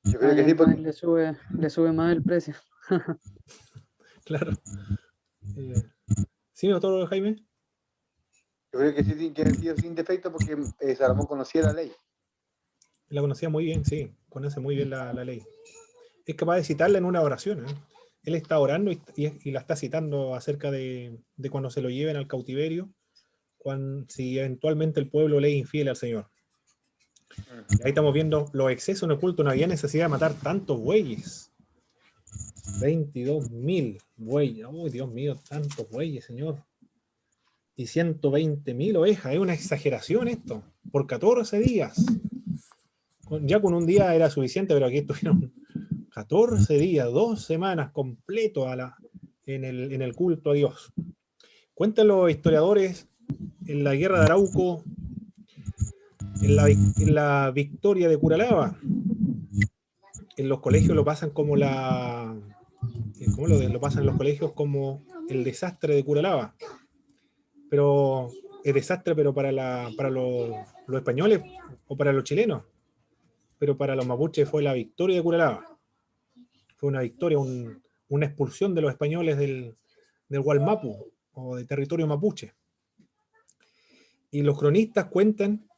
Yo creo que sí, porque... le sube más el precio. Claro. ¿Sí, doctor Jaime? Yo creo que sí tiene que haber sido sin defecto porque Salomón conocía la ley. La conocía muy bien, sí. Conoce muy bien la ley. Es capaz de citarla en una oración, ¿eh? Él está orando y la está citando acerca de cuando se lo lleven al cautiverio, si eventualmente el pueblo le es infiel al Señor. Y ahí estamos viendo los excesos en el culto. No había necesidad de matar tantos bueyes. 22.000 bueyes. Oh, Dios mío, tantos bueyes, Señor. Y 120.000 ovejas. Es una exageración esto. Por 14 días. Ya con un día era suficiente, pero aquí estuvieron 14 días, 2 semanas completo en el culto a Dios. Cuentan los historiadores en la guerra de Arauco, en la victoria de Curalaba. En los colegios lo pasan como ¿cómo lo pasan en los colegios? Como el desastre de Curalaba. Pero es desastre, pero para los españoles o para los chilenos. Pero para los mapuches fue la victoria de Curalaba. Fue una victoria, una expulsión de los españoles del Gualmapu o de territorio mapuche. Y los cronistas cuentan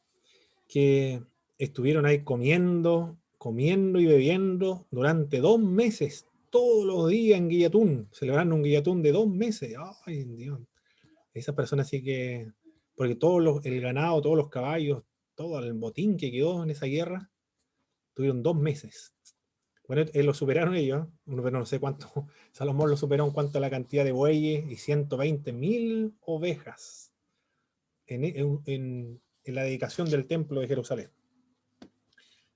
que estuvieron ahí comiendo y bebiendo durante 2 meses, todos los días en Guillatún, celebrando un Guillatún de 2 meses. Ay, Dios. Esas personas sí que, porque el ganado, todos los caballos, todo el botín que quedó en esa guerra, tuvieron 2 meses. Bueno, lo superaron ellos, pero no sé cuánto. Salomón lo superó en cuanto a la cantidad de bueyes y 120.000 ovejas en la dedicación del templo de Jerusalén.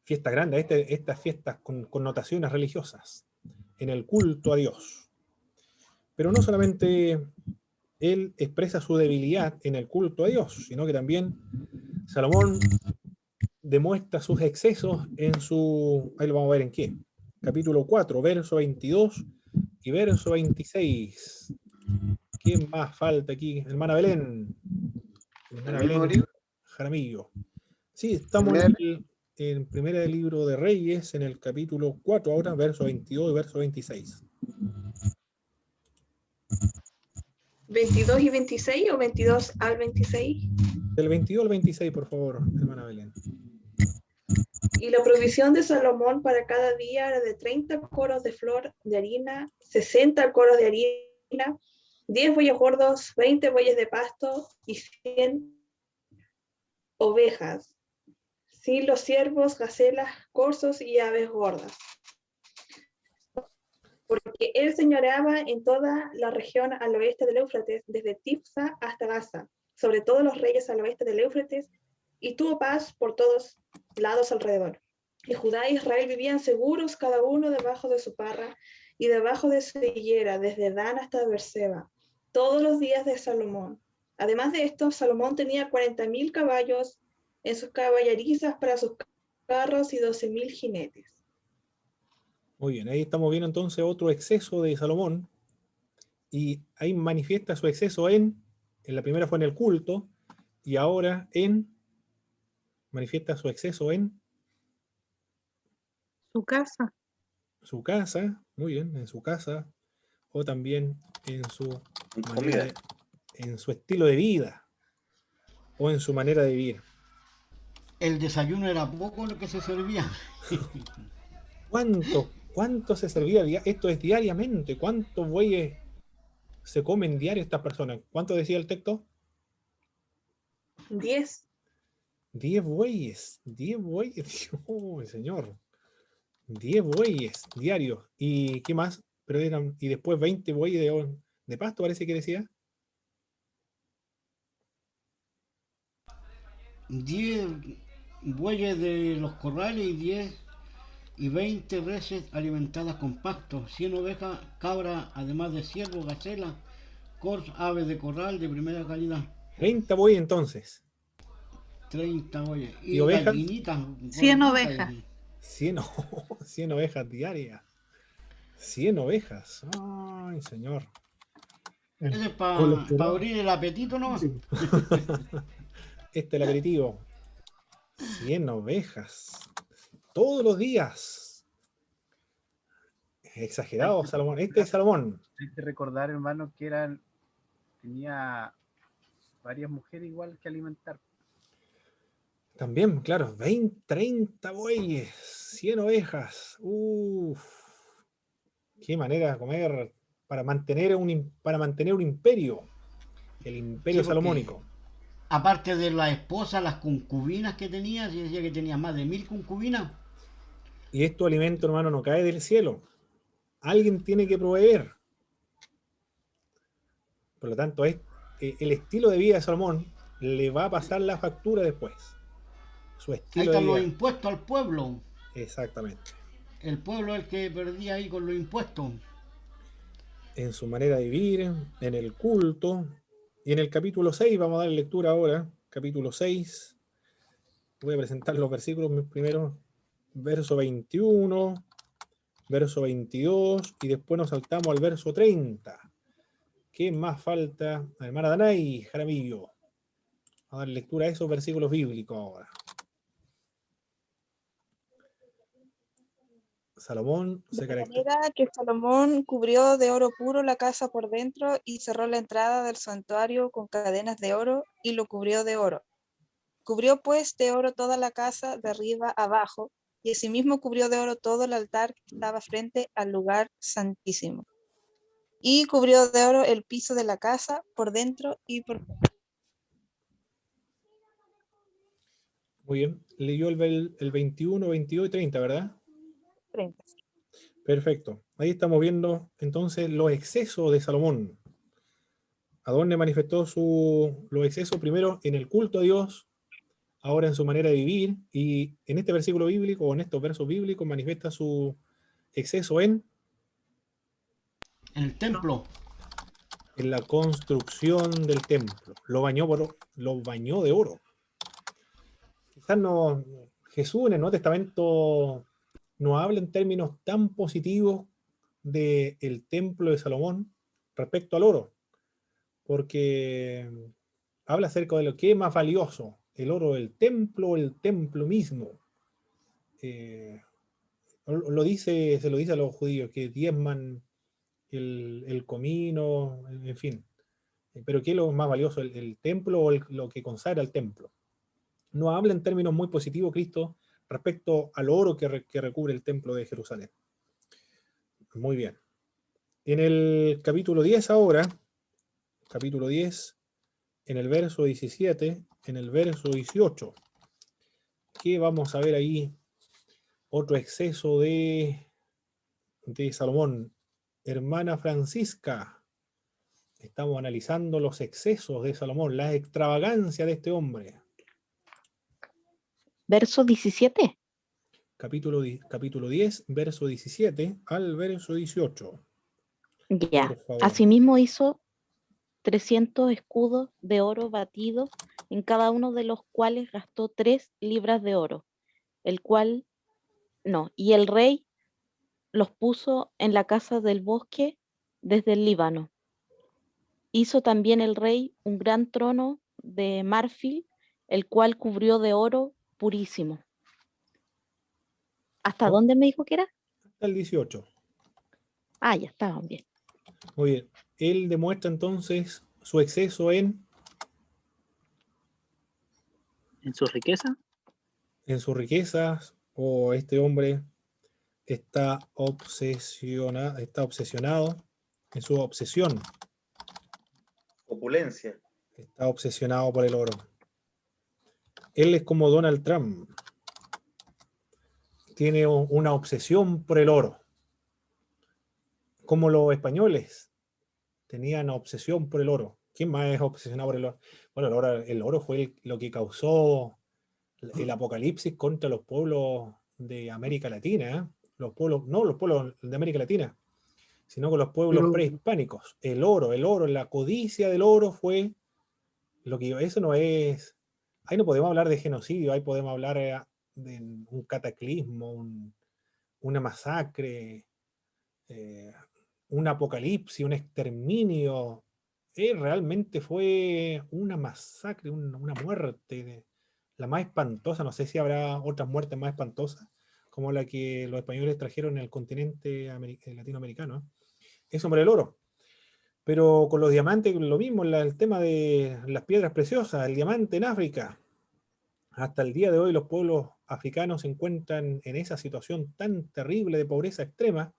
Fiesta grande, estas fiestas con connotaciones religiosas, en el culto a Dios. Pero no solamente él expresa su debilidad en el culto a Dios, sino que también Salomón demuestra sus excesos en su... Ahí lo vamos a ver en qué. Capítulo 4, verso 22 y verso 26. ¿Quién más falta aquí? Hermana Belén. Hermana Belén Jaramillo. Sí, estamos en primera del libro de Reyes, en el capítulo 4 ahora, verso 22 y verso 26. 22 y 26 o 22 al 26. Del 22 al 26, por favor, hermana Belén. Y la provisión de Salomón para cada día era de 30 coros de flor de harina, 60 coros de harina, 10 bueyes gordos, 20 bueyes de pasto y 100 ovejas, sin los ciervos, gacelas, corzos y aves gordas. Porque él señoreaba en toda la región al oeste del Éufrates, desde Tifsa hasta Gaza, sobre todos los reyes al oeste del Éufrates, y tuvo paz por todos lados alrededor. Y Judá e Israel vivían seguros, cada uno debajo de su parra y debajo de su higuera, desde Dan hasta Beerseba, todos los días de Salomón. Además de esto, Salomón tenía 40.000 caballos en sus caballerizas para sus carros y 12.000 jinetes. Muy bien, ahí estamos viendo entonces otro exceso de Salomón, y ahí manifiesta su exceso en la primera fue en el culto, y ahora manifiesta su exceso en Su casa. su casa, muy bien, en su casa, o también en su manera en su estilo de vida, o en su manera de vivir. El desayuno era poco lo que se servía. ¿Cuánto se servía? Esto es diariamente. ¿Cuántos bueyes se comen diario estas personas? ¿Cuánto decía el texto? 10. 10 bueyes. 10 bueyes. Oh, señor. 10 bueyes diarios. ¿Y qué más? Pero y después 20 bueyes de pasto, parece que decía. 10 bueyes de los corrales y 20 reses alimentadas con pasto, 100 ovejas, cabras, además de ciervos, gacelas, corzos, aves de corral de primera calidad. 30 bueyes entonces. 30 bueyes. ¿Y ovejas? Gallinitas, 100 ovejas. 100 ovejas diarias. 100 ovejas. Ay, señor. Ese es para abrir el apetito, ¿no? Este es el aperitivo. 100 ovejas. Todos los días. Exagerado, Salomón. Este es Salomón. Hay que recordar, hermano, que tenía varias mujeres igual que alimentar. También, claro, 30 bueyes, 100 ovejas. Uf. Qué manera de comer para mantener un imperio. El imperio salomónico. Aparte de la esposa, las concubinas que tenía, se decía que tenía más de 1000 concubinas. Y esto alimento, hermano, no cae del cielo. Alguien tiene que proveer. Por lo tanto, el estilo de vida de Salomón le va a pasar la factura después. Su estilo ahí están de vida. Los impuestos al pueblo. Exactamente. El pueblo es el que perdía ahí con los impuestos. En su manera de vivir, en el culto. Y en el capítulo 6, vamos a dar lectura ahora. Capítulo 6. Voy a presentar los versículos primero. Verso 21, verso 22, y después nos saltamos al verso 30. ¿Qué más falta? La hermana Danay Jaramillo. Vamos a dar lectura a esos versículos bíblicos ahora. Salomón se caracteriza. De manera que Salomón cubrió de oro puro la casa por dentro y cerró la entrada del santuario con cadenas de oro y lo cubrió de oro. Cubrió pues de oro toda la casa de arriba abajo y asimismo cubrió de oro todo el altar que estaba frente al lugar santísimo. Y cubrió de oro el piso de la casa por dentro y por fuera. Muy bien. Leyó el 21, 22 y 30, ¿verdad? 30. Perfecto. Ahí estamos viendo entonces los excesos de Salomón. ¿A dónde manifestó los excesos? Primero en el culto a Dios, ahora en su manera de vivir, y en este versículo bíblico, o en estos versos bíblicos, manifiesta su exceso en el templo. En la construcción del templo. Lo bañó de oro. Quizás no, Jesús en el Nuevo Testamento no habla en términos tan positivos del templo de Salomón respecto al oro, porque habla acerca de lo que es más valioso, el oro del templo o el templo mismo. Se lo dice a los judíos que diezman el comino, en fin. Pero ¿qué es lo más valioso? ¿El templo o lo que consagra el templo? No habla en términos muy positivos Cristo respecto al oro que recubre el templo de Jerusalén. Muy bien. En el capítulo 10 ahora, capítulo 10, en el verso 17, en el verso 18, ¿qué vamos a ver ahí? Otro exceso de Salomón. Hermana Francisca, estamos analizando los excesos de Salomón, la extravagancia de este hombre. Verso 17. Capítulo 10, verso 17 al verso 18. Ya. Por favor. Asimismo hizo 300 escudos de oro batidos, en cada uno de los cuales gastó 3 libras de oro, y el rey los puso en la casa del bosque desde el Líbano. Hizo también el rey un gran trono de marfil, el cual cubrió de oro purísimo. ¿Hasta dónde me dijo que era? Hasta el 18. Ah, ya estaban bien. Muy bien. Él demuestra entonces su exceso en su riqueza. En sus riquezas, o este hombre está obsesionado en su obsesión. Opulencia. Está obsesionado por el oro. Él es como Donald Trump. Tiene una obsesión por el oro. Como los españoles tenían obsesión por el oro. ¿Quién más es obsesionado por el oro? Bueno, el oro fue lo que causó el apocalipsis contra los pueblos de América Latina. No los pueblos de América Latina, sino con los pueblos prehispánicos. El oro, la codicia del oro fue lo que eso no es. Ahí no podemos hablar de genocidio, ahí podemos hablar de un cataclismo, una masacre, un apocalipsis, un exterminio. Realmente fue una masacre, una muerte, la más espantosa. No sé si habrá otras muertes más espantosas, como la que los españoles trajeron en el continente latinoamericano. Eso por el oro. Pero con los diamantes, lo mismo, el tema de las piedras preciosas, el diamante en África. Hasta el día de hoy los pueblos africanos se encuentran en esa situación tan terrible de pobreza extrema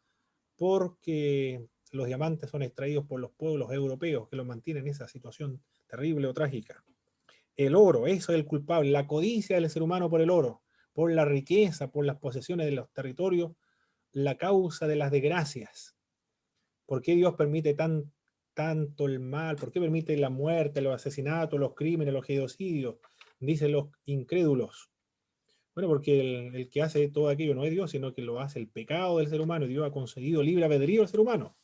porque los diamantes son extraídos por los pueblos europeos que los mantienen en esa situación terrible o trágica. El oro, eso es el culpable, la codicia del ser humano por el oro, por la riqueza, por las posesiones de los territorios, la causa de las desgracias. ¿Por qué Dios permite tanto el mal? ¿Por qué permite la muerte, los asesinatos, los crímenes, los genocidios? Dicen los incrédulos. Bueno, porque el que hace todo aquello no es Dios, sino que lo hace el pecado del ser humano. Dios ha concedido libre albedrío al ser humano.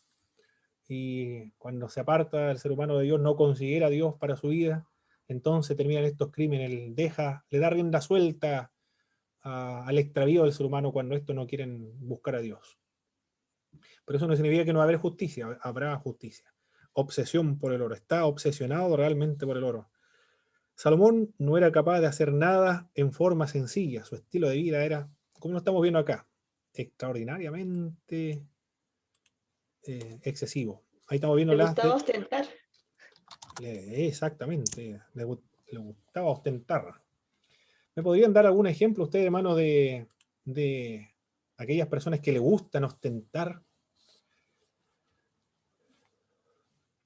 Y cuando se aparta el ser humano de Dios, no considera a Dios para su vida, entonces terminan estos crímenes. Le da rienda suelta al extravío del ser humano cuando estos no quieren buscar a Dios. Pero eso no significa que no va a haber justicia, habrá justicia. Obsesión por el oro, está obsesionado realmente por el oro. Salomón no era capaz de hacer nada en forma sencilla, su estilo de vida era, como lo estamos viendo acá, extraordinariamente excesivo. Ahí estamos viendo Le gustaba ostentar. Exactamente, le gustaba ostentar. ¿Me podrían dar algún ejemplo ustedes, hermano, de aquellas personas que le gustan ostentar?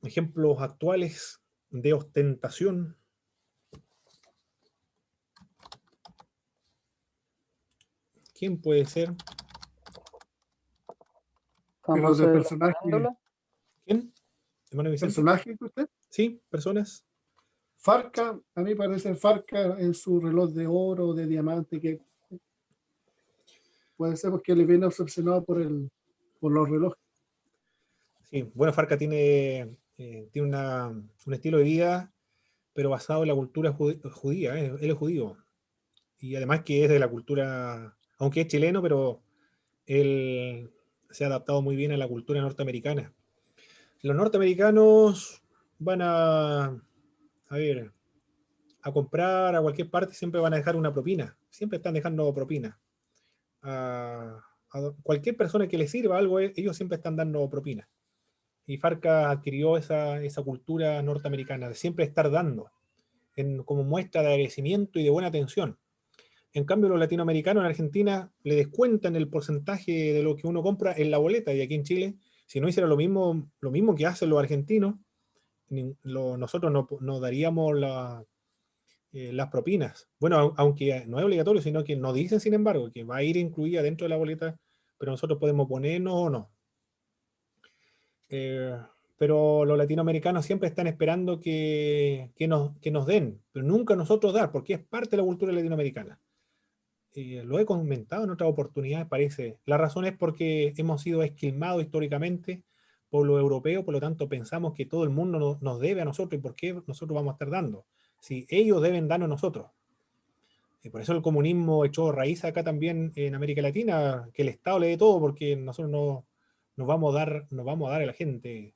Ejemplos actuales de ostentación. ¿Quién puede ser? Pero Famoso de de la personaje, farándula. ¿Quién? ¿Hermano Vicente? ¿personaje que usted? Sí, personas. Farca, a mí parece Farca en su reloj de oro, de diamante, que puede ser porque le viene obsesionado por los relojes. Sí, bueno, Farca tiene un estilo de vida, pero basado en la cultura judía. Él es judío. Y además que es de la cultura, aunque es chileno, pero él se ha adaptado muy bien a la cultura norteamericana. Los norteamericanos van a ver, a comprar a cualquier parte, siempre van a dejar una propina. Siempre están dejando propina. A cualquier persona que les sirva algo, ellos siempre están dando propina. Y Farca adquirió esa cultura norteamericana de siempre estar dando, como muestra de agradecimiento y de buena atención. En cambio, los latinoamericanos en Argentina le descuentan el porcentaje de lo que uno compra en la boleta, y aquí en Chile, si no hiciera lo mismo que hacen los argentinos, nosotros no daríamos las propinas. Bueno, aunque no es obligatorio, sino que nos dicen, sin embargo, que va a ir incluida dentro de la boleta, pero nosotros podemos ponernos o no. Pero los latinoamericanos siempre están esperando que nos den, pero nunca nosotros dar, porque es parte de la cultura latinoamericana. Lo he comentado en otras oportunidades, parece. La razón es porque hemos sido esquilmados históricamente por los europeos, por lo tanto pensamos que todo el mundo nos debe a nosotros, y por qué nosotros vamos a estar dando, si ellos deben darnos a nosotros. Por eso el comunismo echó raíz acá también en América Latina, que el Estado le dé todo, porque nosotros no nos vamos a dar a la gente.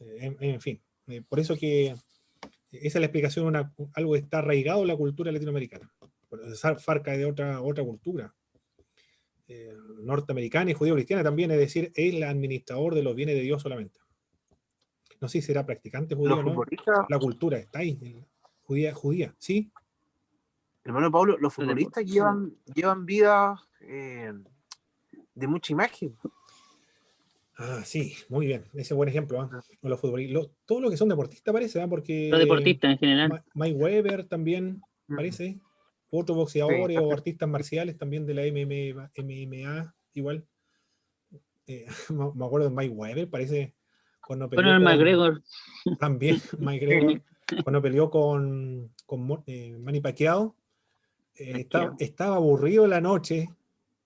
En fin, por eso que esa es la explicación, algo que está arraigado en la cultura latinoamericana. Farca es de otra cultura, norteamericana y judío-cristiana también, es decir, es el administrador de los bienes de Dios solamente. No sé si será practicante judío Los o no. futbolistas, La cultura está ahí, judía, ¿sí? hermano Pablo, los futbolistas llevan vidas de mucha imagen. Ah, sí, muy bien. Ese es buen ejemplo. ¿Eh? Los futbolistas, todo lo que son deportistas parece, ¿eh? Porque Los deportistas en general. Mike Weber también parece. Otros boxeadores Sí, o artistas marciales también de la MMA igual. Me acuerdo de Mike Weber, parece, cuando peleó Bueno, el con... McGregor. También Mike Gregor, cuando peleó con Manny Pacquiao, estaba aburrido la noche,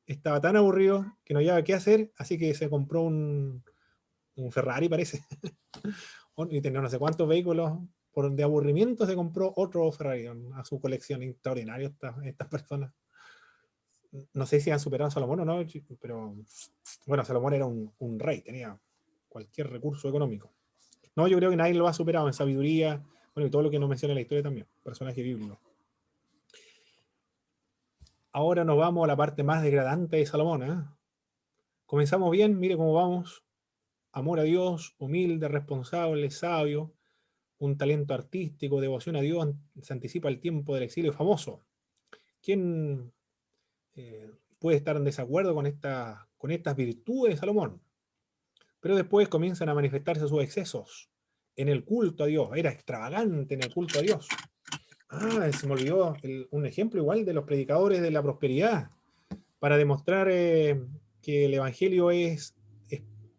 estaba tan aburrido que no había qué hacer, así que se compró un Ferrari, parece. Y tenía no sé cuántos vehículos. De aburrimiento se compró otro Ferrari a su colección. Extraordinario estas personas. No sé si han superado a Salomón o no, pero bueno, Salomón era un rey, tenía cualquier recurso económico. No, yo creo que nadie lo ha superado en sabiduría, bueno, y todo lo que nos menciona la historia también, personaje bíblico. Ahora nos vamos a la parte más degradante de Salomón, ¿eh? Comenzamos bien, mire cómo vamos. Amor a Dios, humilde, responsable, sabio, un talento artístico, devoción a Dios, se anticipa el tiempo del exilio famoso. ¿Quién puede estar en desacuerdo con estas virtudes de Salomón? Pero después comienzan a manifestarse sus excesos en el culto a Dios. Era extravagante en el culto a Dios. Se me olvidó un ejemplo igual de los predicadores de la prosperidad, para demostrar que el evangelio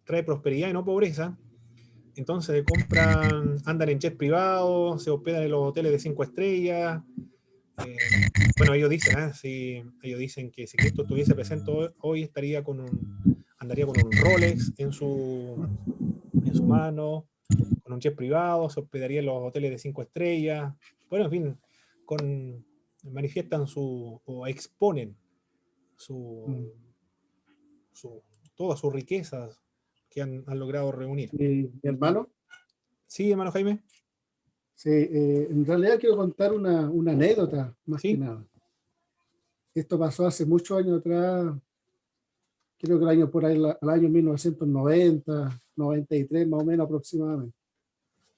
trae prosperidad y no pobreza. Entonces andan en jets privados, se hospedan en los hoteles de 5 estrellas. Bueno, ellos dicen que si Cristo estuviese presente hoy andaría con un Rolex en su mano, con un jet privado, se hospedaría en los hoteles de 5 estrellas. Bueno, en fin, manifiestan o exponen todas sus riquezas que han logrado reunir. Mi hermano. Sí, hermano Jaime. Sí, en realidad quiero contar una anécdota, más que nada. Esto pasó hace muchos años atrás, creo que el año 1990, 93 más o menos aproximadamente.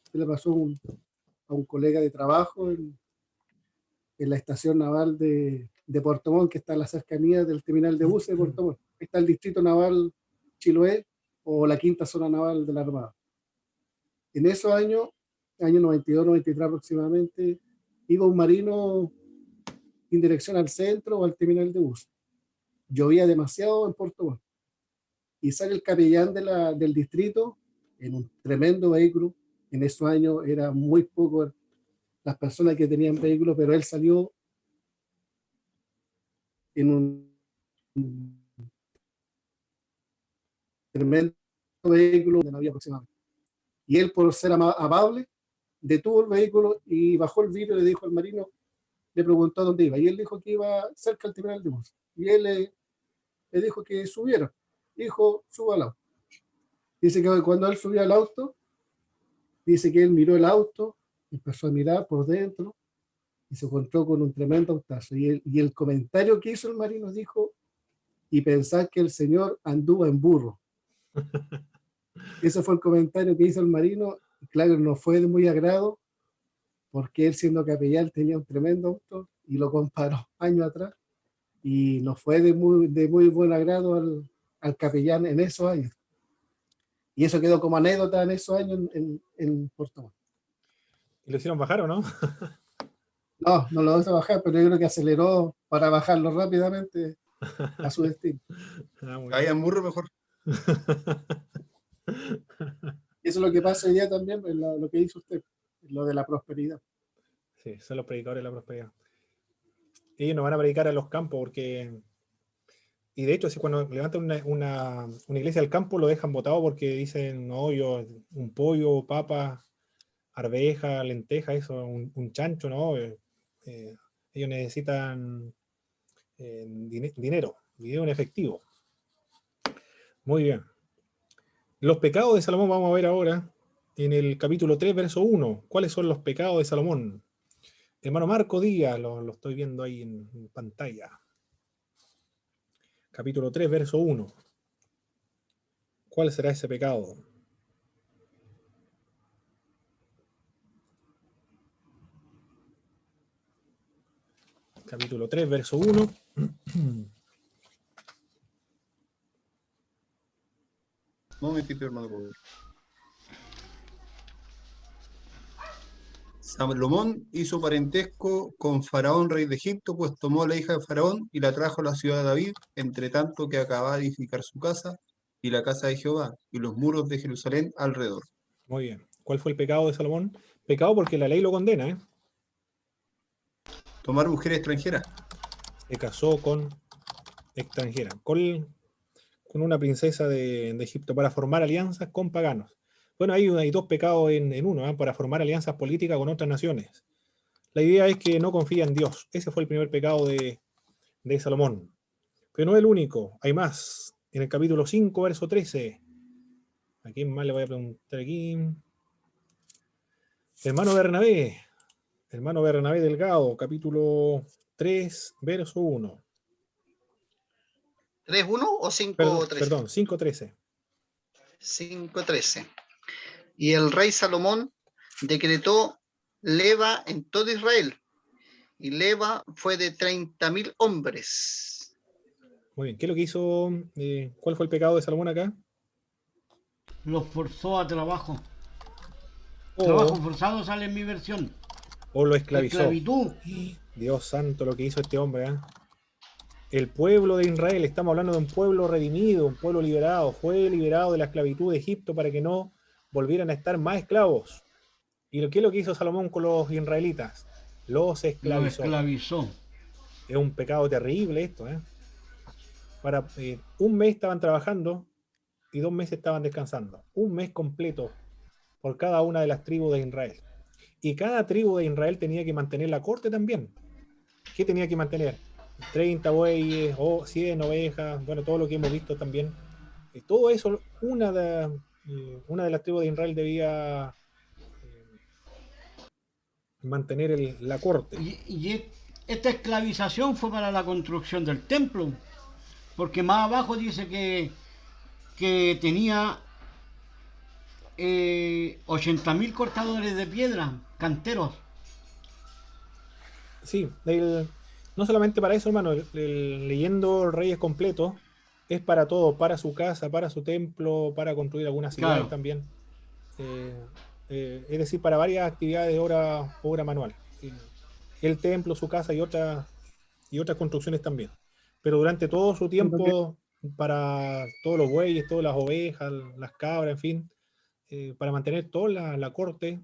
¿Qué le pasó a un colega de trabajo en la estación naval de Puerto Montt, que está en la cercanía del terminal de buses de Puerto Montt? Está el distrito naval Chiloé, o la quinta zona naval de la Armada. En esos años 92, 93 aproximadamente, iba un marino en dirección al centro o al terminal de bus. Llovía demasiado en Puerto Montt y sale el capellán del distrito en un tremendo vehículo. En esos años era muy poco las personas que tenían vehículos, pero él salió en un tremendo vehículo donde no había aproximadamente. Y él, por ser amable, detuvo el vehículo y bajó el vidrio y le dijo al marino, le preguntó dónde iba. Y él dijo que iba cerca del terminal de bus. Y él le dijo que subiera. Dijo, suba al auto. Dice que cuando él subió al auto, dice que él miró el auto, empezó a mirar por dentro y se encontró con un tremendo autazo. Y el comentario que hizo el marino dijo, y pensar que el señor anduvo en burro. Ese fue el comentario que hizo el marino. Y claro, no fue de muy agrado, porque él, siendo capellán, tenía un tremendo auto y lo comparó años atrás. Y no fue de muy buen agrado al capellán en esos años. Y eso quedó como anécdota en esos años en Puerto Montt. ¿Y lo hicieron bajar o no? No lo hizo bajar, pero yo creo que aceleró para bajarlo rápidamente a su destino. Ahí en burro mejor. Y eso es lo que pasa hoy día también, lo que hizo usted, lo de la prosperidad. Sí, son los predicadores de la prosperidad. Ellos no van a predicar a los campos porque... Y de hecho, si cuando levantan una iglesia al campo, lo dejan botado porque dicen, no, yo, un pollo, papa, arveja, lenteja, eso, un chancho, no. Ellos necesitan dinero en efectivo. Muy bien. Los pecados de Salomón vamos a ver ahora en el capítulo 3, verso 1. ¿Cuáles son los pecados de Salomón? Hermano Marco Díaz, lo estoy viendo ahí en pantalla. Capítulo 3, verso 1. ¿Cuál será ese pecado? Capítulo 3, verso 1. No me quito, hermano. Por favor. Salomón hizo parentesco con Faraón, rey de Egipto, pues tomó a la hija de Faraón y la trajo a la ciudad de David, entre tanto que acababa de edificar su casa y la casa de Jehová y los muros de Jerusalén alrededor. Muy bien. ¿Cuál fue el pecado de Salomón? Pecado porque la ley lo condena, ¿eh? Tomar mujeres extranjeras. Se casó con extranjera, con una princesa de Egipto para formar alianzas con paganos. Bueno, hay dos pecados en uno, ¿eh? Para formar alianzas políticas con otras naciones. La idea es que no confía en Dios. Ese fue el primer pecado de Salomón. Pero no es el único, hay más. En el capítulo 5, verso 13. ¿A quién más le voy a preguntar aquí? Hermano Bernabé Delgado, capítulo 3, verso 1. ¿3.1 o 5.13? Perdón, 5.13. 5.13. Y el rey Salomón decretó leva en todo Israel, y leva fue de 30.000 hombres. Muy bien, ¿qué es lo que hizo? ¿Cuál fue el pecado de Salomón acá? Los forzó a trabajo. Trabajo forzado sale en mi versión. O lo esclavizó. Esclavitud. Dios santo, lo que hizo este hombre, ¿eh? El pueblo de Israel, estamos hablando de un pueblo redimido, un pueblo liberado, fue liberado de la esclavitud de Egipto para que no volvieran a estar más esclavos. ¿Y qué es lo que hizo Salomón con los israelitas? Los esclavizó. Es un pecado terrible esto, ¿eh? Para un mes estaban trabajando y 2 meses estaban descansando. Un mes completo por cada una de las tribus de Israel. Y cada tribu de Israel tenía que mantener la corte también. ¿Qué tenía que mantener? 30 bueyes o 100 ovejas, bueno, todo lo que hemos visto también. Todo eso, una de las tribus de Israel debía mantener la corte. Y esta esclavización fue para la construcción del templo, porque más abajo dice que tenía 80.000 cortadores de piedra, canteros. Sí, no solamente para eso, hermano, leyendo Reyes completos, es para todo, para su casa, para su templo, para construir algunas ciudades, claro, también. Es decir, para varias actividades de obra manual. El templo, su casa y otras construcciones también. Pero durante todo su tiempo para todos los bueyes, todas las ovejas, las cabras, en fin, para mantener toda la corte.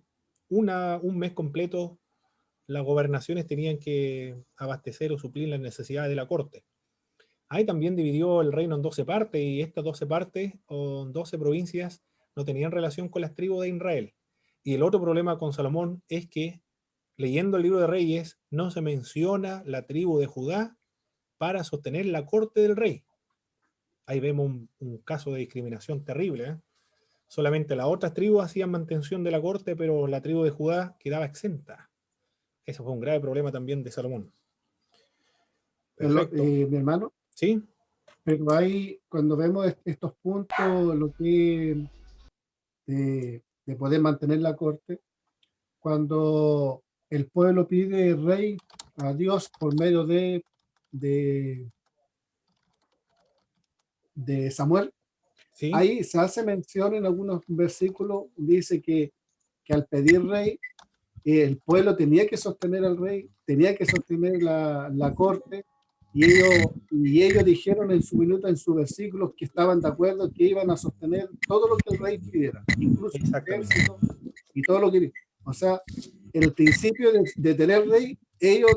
Un mes completo las gobernaciones tenían que abastecer o suplir las necesidades de la corte. Ahí también dividió el reino en 12 partes, y estas 12 partes o 12 provincias no tenían relación con las tribus de Israel. Y el otro problema con Salomón es que, leyendo el libro de Reyes, no se menciona la tribu de Judá para sostener la corte del rey. Ahí vemos un caso de discriminación terrible, ¿eh? Solamente las otras tribus hacían mantención de la corte, pero la tribu de Judá quedaba exenta. Eso fue un grave problema también de Salomón. Perfecto. Mi hermano. Sí. Pero ahí, cuando vemos estos puntos, lo que de poder mantener la corte, cuando el pueblo pide rey a Dios por medio de Samuel, ¿sí? Ahí se hace mención en algunos versículos, dice que al pedir rey, el pueblo tenía que sostener al rey, tenía que sostener la corte, y ellos dijeron en su minuto, en sus versículos, que estaban de acuerdo, que iban a sostener todo lo que el rey pidiera, incluso el ejército y todo lo que... O sea, en el principio de tener rey, ellos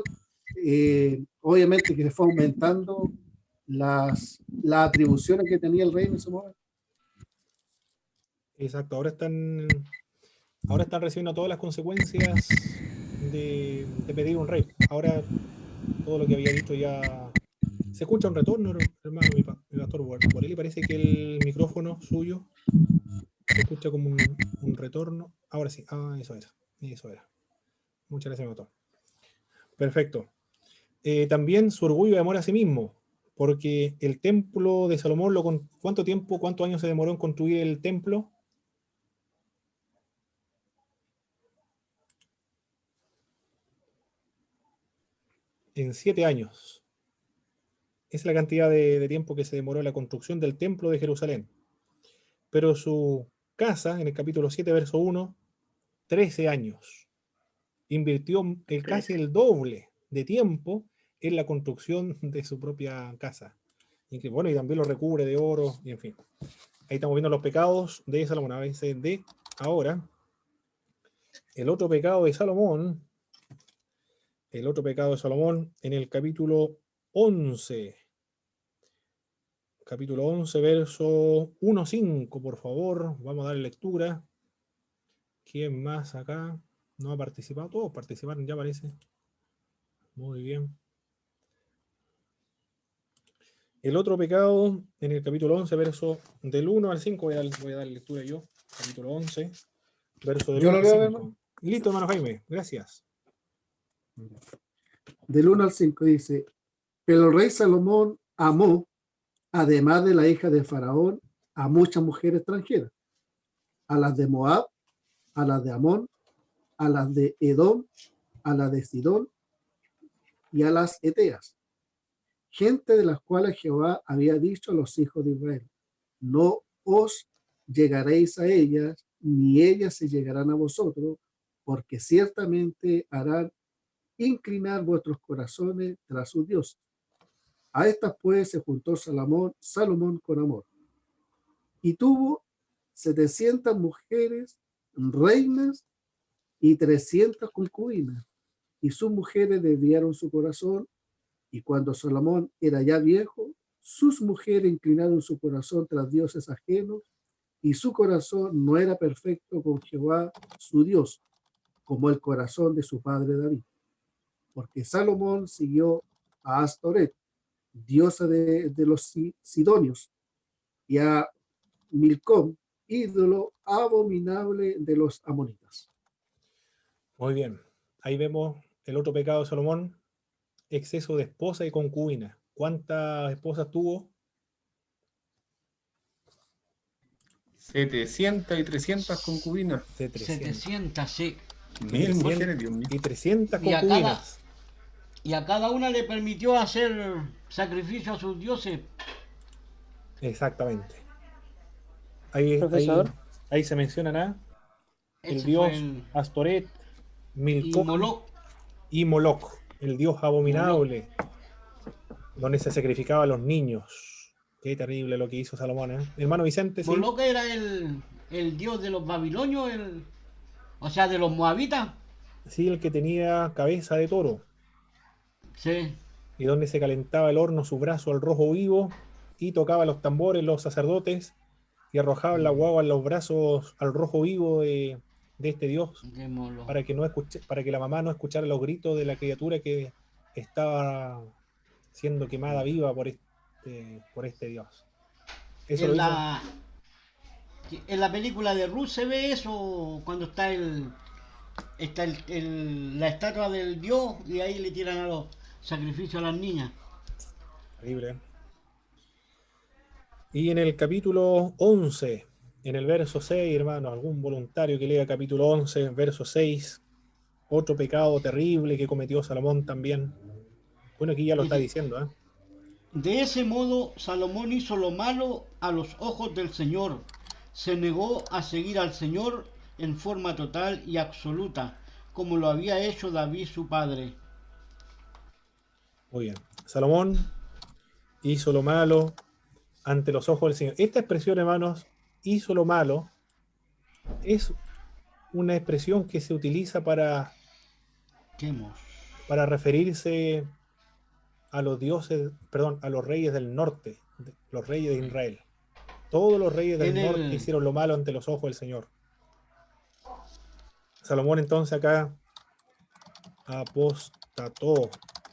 obviamente que se fue aumentando las atribuciones que tenía el rey en ese momento. Exacto, ahora están recibiendo todas las consecuencias de pedir un rey. Ahora todo lo que había dicho ya... ¿Se escucha un retorno, hermano, mi pastor Borelli? Parece que el micrófono suyo se escucha como un retorno. Ahora sí, eso era. Muchas gracias, mi pastor. Perfecto. También su orgullo y amor a sí mismo, porque el templo de Salomón, ¿cuántos años se demoró en construir el templo? En 7 años. Es la cantidad de tiempo que se demoró la construcción del templo de Jerusalén. Pero su casa, en el capítulo 7, verso 1, 13 años. Invirtió casi el doble de tiempo en la construcción de su propia casa. Y bueno, y también lo recubre de oro, y en fin. Ahí estamos viendo los pecados de Salomón. A veces ahora, el otro pecado de Salomón, en el capítulo 11. Capítulo 11, verso 1-5, por favor. Vamos a dar lectura. ¿Quién más acá no ha participado? Todos participaron, ya parece. Muy bien. El otro pecado, en el capítulo 11, verso del 1 al 5, voy a dar lectura yo. Capítulo 11, verso del 1 al 5. Listo, hermano Jaime, gracias. Del 1 al 5 dice: pero el rey Salomón amó, además de la hija de Faraón, a muchas mujeres extranjeras, a las de Moab, a las de Amón, a las de Edom, a las de Sidón y a las Eteas, gente de las cuales Jehová había dicho a los hijos de Israel: no os llegaréis a ellas, ni ellas se llegarán a vosotros, porque ciertamente harán inclinar vuestros corazones tras sus dioses. A estas pues se juntó Salomón con amor, y tuvo 700 mujeres reinas y 300 concubinas, y sus mujeres desviaron su corazón, y cuando Salomón era ya viejo, sus mujeres inclinaron su corazón tras dioses ajenos, y su corazón no era perfecto con Jehová su Dios, como el corazón de su padre David. Porque Salomón siguió a Astoret, diosa de los sidonios, y a Milcom, ídolo abominable de los amonitas. Muy bien. Ahí vemos el otro pecado de Salomón: exceso de esposa y concubina. ¿Cuántas esposas tuvo? 700 y 300 concubinas. 700, sí. 1000 mujeres, Dios mío. Y 300 concubinas. Y a cada una le permitió hacer sacrificio a sus dioses. Exactamente. Profesor. Ahí se mencionan el dios Astoret, Milcom y Moloch, el dios abominable, donde se sacrificaban los niños. Qué terrible lo que hizo Salomón, ¿eh? Hermano Vicente, sí. Moloch era el dios de los babilonios, o sea, de los moabitas. Sí, el que tenía cabeza de toro. Sí. Y donde se calentaba el horno su brazo al rojo vivo, y tocaba los tambores los sacerdotes, y arrojaban la guagua en los brazos al rojo vivo de este dios, De Moloch. para que la mamá no escuchara los gritos de la criatura que estaba siendo quemada viva por este dios. Eso lo hizo. En la película de Ruth se ve eso cuando está la estatua del dios y ahí le tiran a los sacrificios a las niñas. Terrible. Y en el capítulo 11, en el verso 6, hermano, algún voluntario que lea capítulo 11, verso 6, otro pecado terrible que cometió Salomón también. Bueno, aquí ya lo está diciendo, ¿eh? De ese modo, Salomón hizo lo malo a los ojos del Señor. Se negó a seguir al Señor en forma total y absoluta, como lo había hecho David su padre. Muy bien. Salomón hizo lo malo ante los ojos del Señor. Esta expresión, hermanos, hizo lo malo, es una expresión que se utiliza para referirse a los dioses, perdón, a los reyes del norte, los reyes de Israel. Todos los reyes del norte hicieron lo malo ante los ojos del Señor. Salomón entonces acá apostató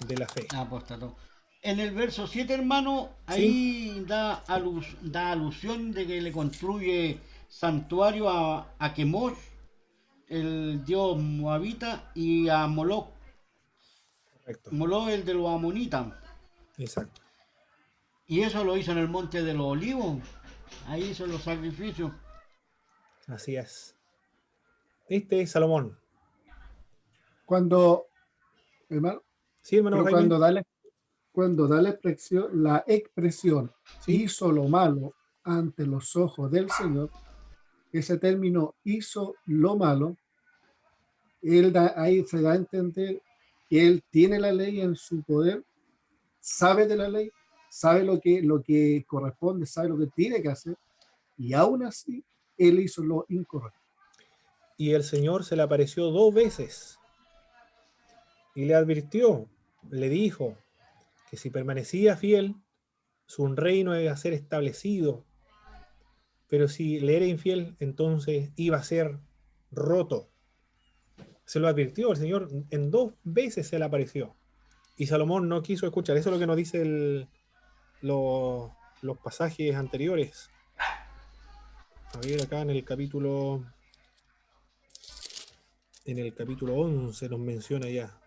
de la fe. Apostató. En el verso 7, hermano, ahí da alusión de que le construye santuario a Chemosh, el dios moabita, y a Moloch. Correcto. Moloch, el de los amonitas. Exacto. Y eso lo hizo en el monte de los olivos. Ahí hizo los sacrificios. Así es. Este es Salomón. Cuando, hermano, sí, hermano, pero cuando da la expresión ¿sí? Hizo lo malo ante los ojos del Señor, ese término hizo lo malo, ahí se da a entender que él tiene la ley en su poder, sabe de la ley, sabe lo que corresponde, sabe lo que tiene que hacer, y aún así él hizo lo incorrecto. Y el Señor se le apareció 2 veces y le advirtió, le dijo que si permanecía fiel, su reino iba a ser establecido, pero si le era infiel, entonces iba a ser roto. Se lo advirtió el Señor, en 2 veces se le apareció. Y Salomón no quiso escuchar. Eso es lo que nos dice los pasajes anteriores. A ver, acá en el capítulo 11 nos menciona ya.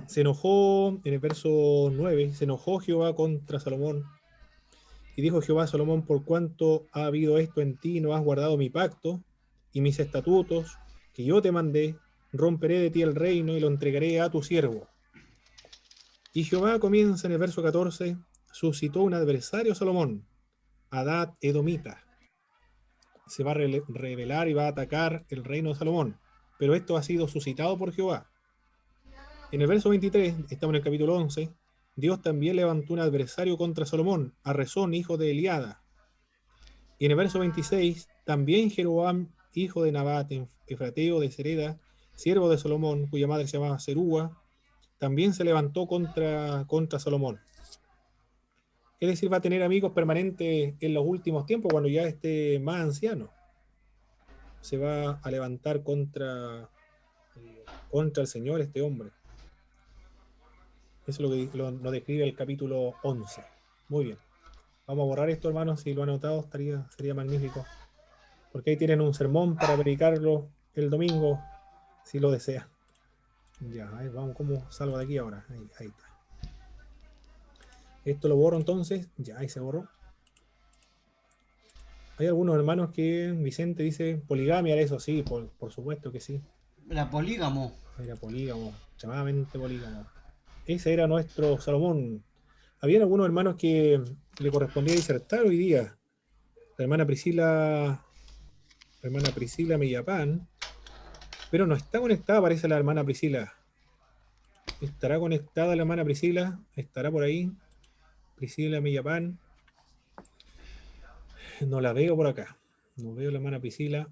Se enojó, en el verso 9, se enojó Jehová contra Salomón. Y dijo Jehová a Salomón, por cuanto ha habido esto en ti, no has guardado mi pacto y mis estatutos que yo te mandé, romperé de ti el reino y lo entregaré a tu siervo. Y Jehová comienza en el verso 14, suscitó un adversario a Salomón, Hadad Edomita. Se va a rebelar y va a atacar el reino de Salomón, pero esto ha sido suscitado por Jehová. En el verso 23, estamos en el capítulo 11, Dios también levantó un adversario contra Salomón, a Rezón, hijo de Eliada. Y en el verso 26, también Jeroboam, hijo de Nabat, efrateo de Sereda, siervo de Salomón, cuya madre se llamaba Serúa, también se levantó contra Salomón. Es decir, va a tener amigos permanentes en los últimos tiempos, cuando ya esté más anciano. Se va a levantar contra el Señor este hombre. Eso es lo que nos describe el capítulo 11. Muy bien. Vamos a borrar esto, hermanos. Si lo han anotado, sería magnífico. Porque ahí tienen un sermón para predicarlo el domingo, si lo desean. Ya, a ver, vamos, ¿cómo salgo de aquí ahora? Ahí está. Esto lo borro entonces. Ya, ahí se borró. Hay algunos hermanos que Vicente dice poligamia, eso sí, por supuesto que sí. Era polígamo. Era polígamo, extremadamente polígamo. Ese era nuestro Salomón. Habían algunos hermanos que le correspondía disertar hoy día. La hermana Priscila Mellapán, pero no está conectada, parece la hermana Priscila. ¿Estará conectada la hermana Priscila? ¿Estará por ahí? Priscila Millapán. No la veo por acá. No veo la hermana Priscila.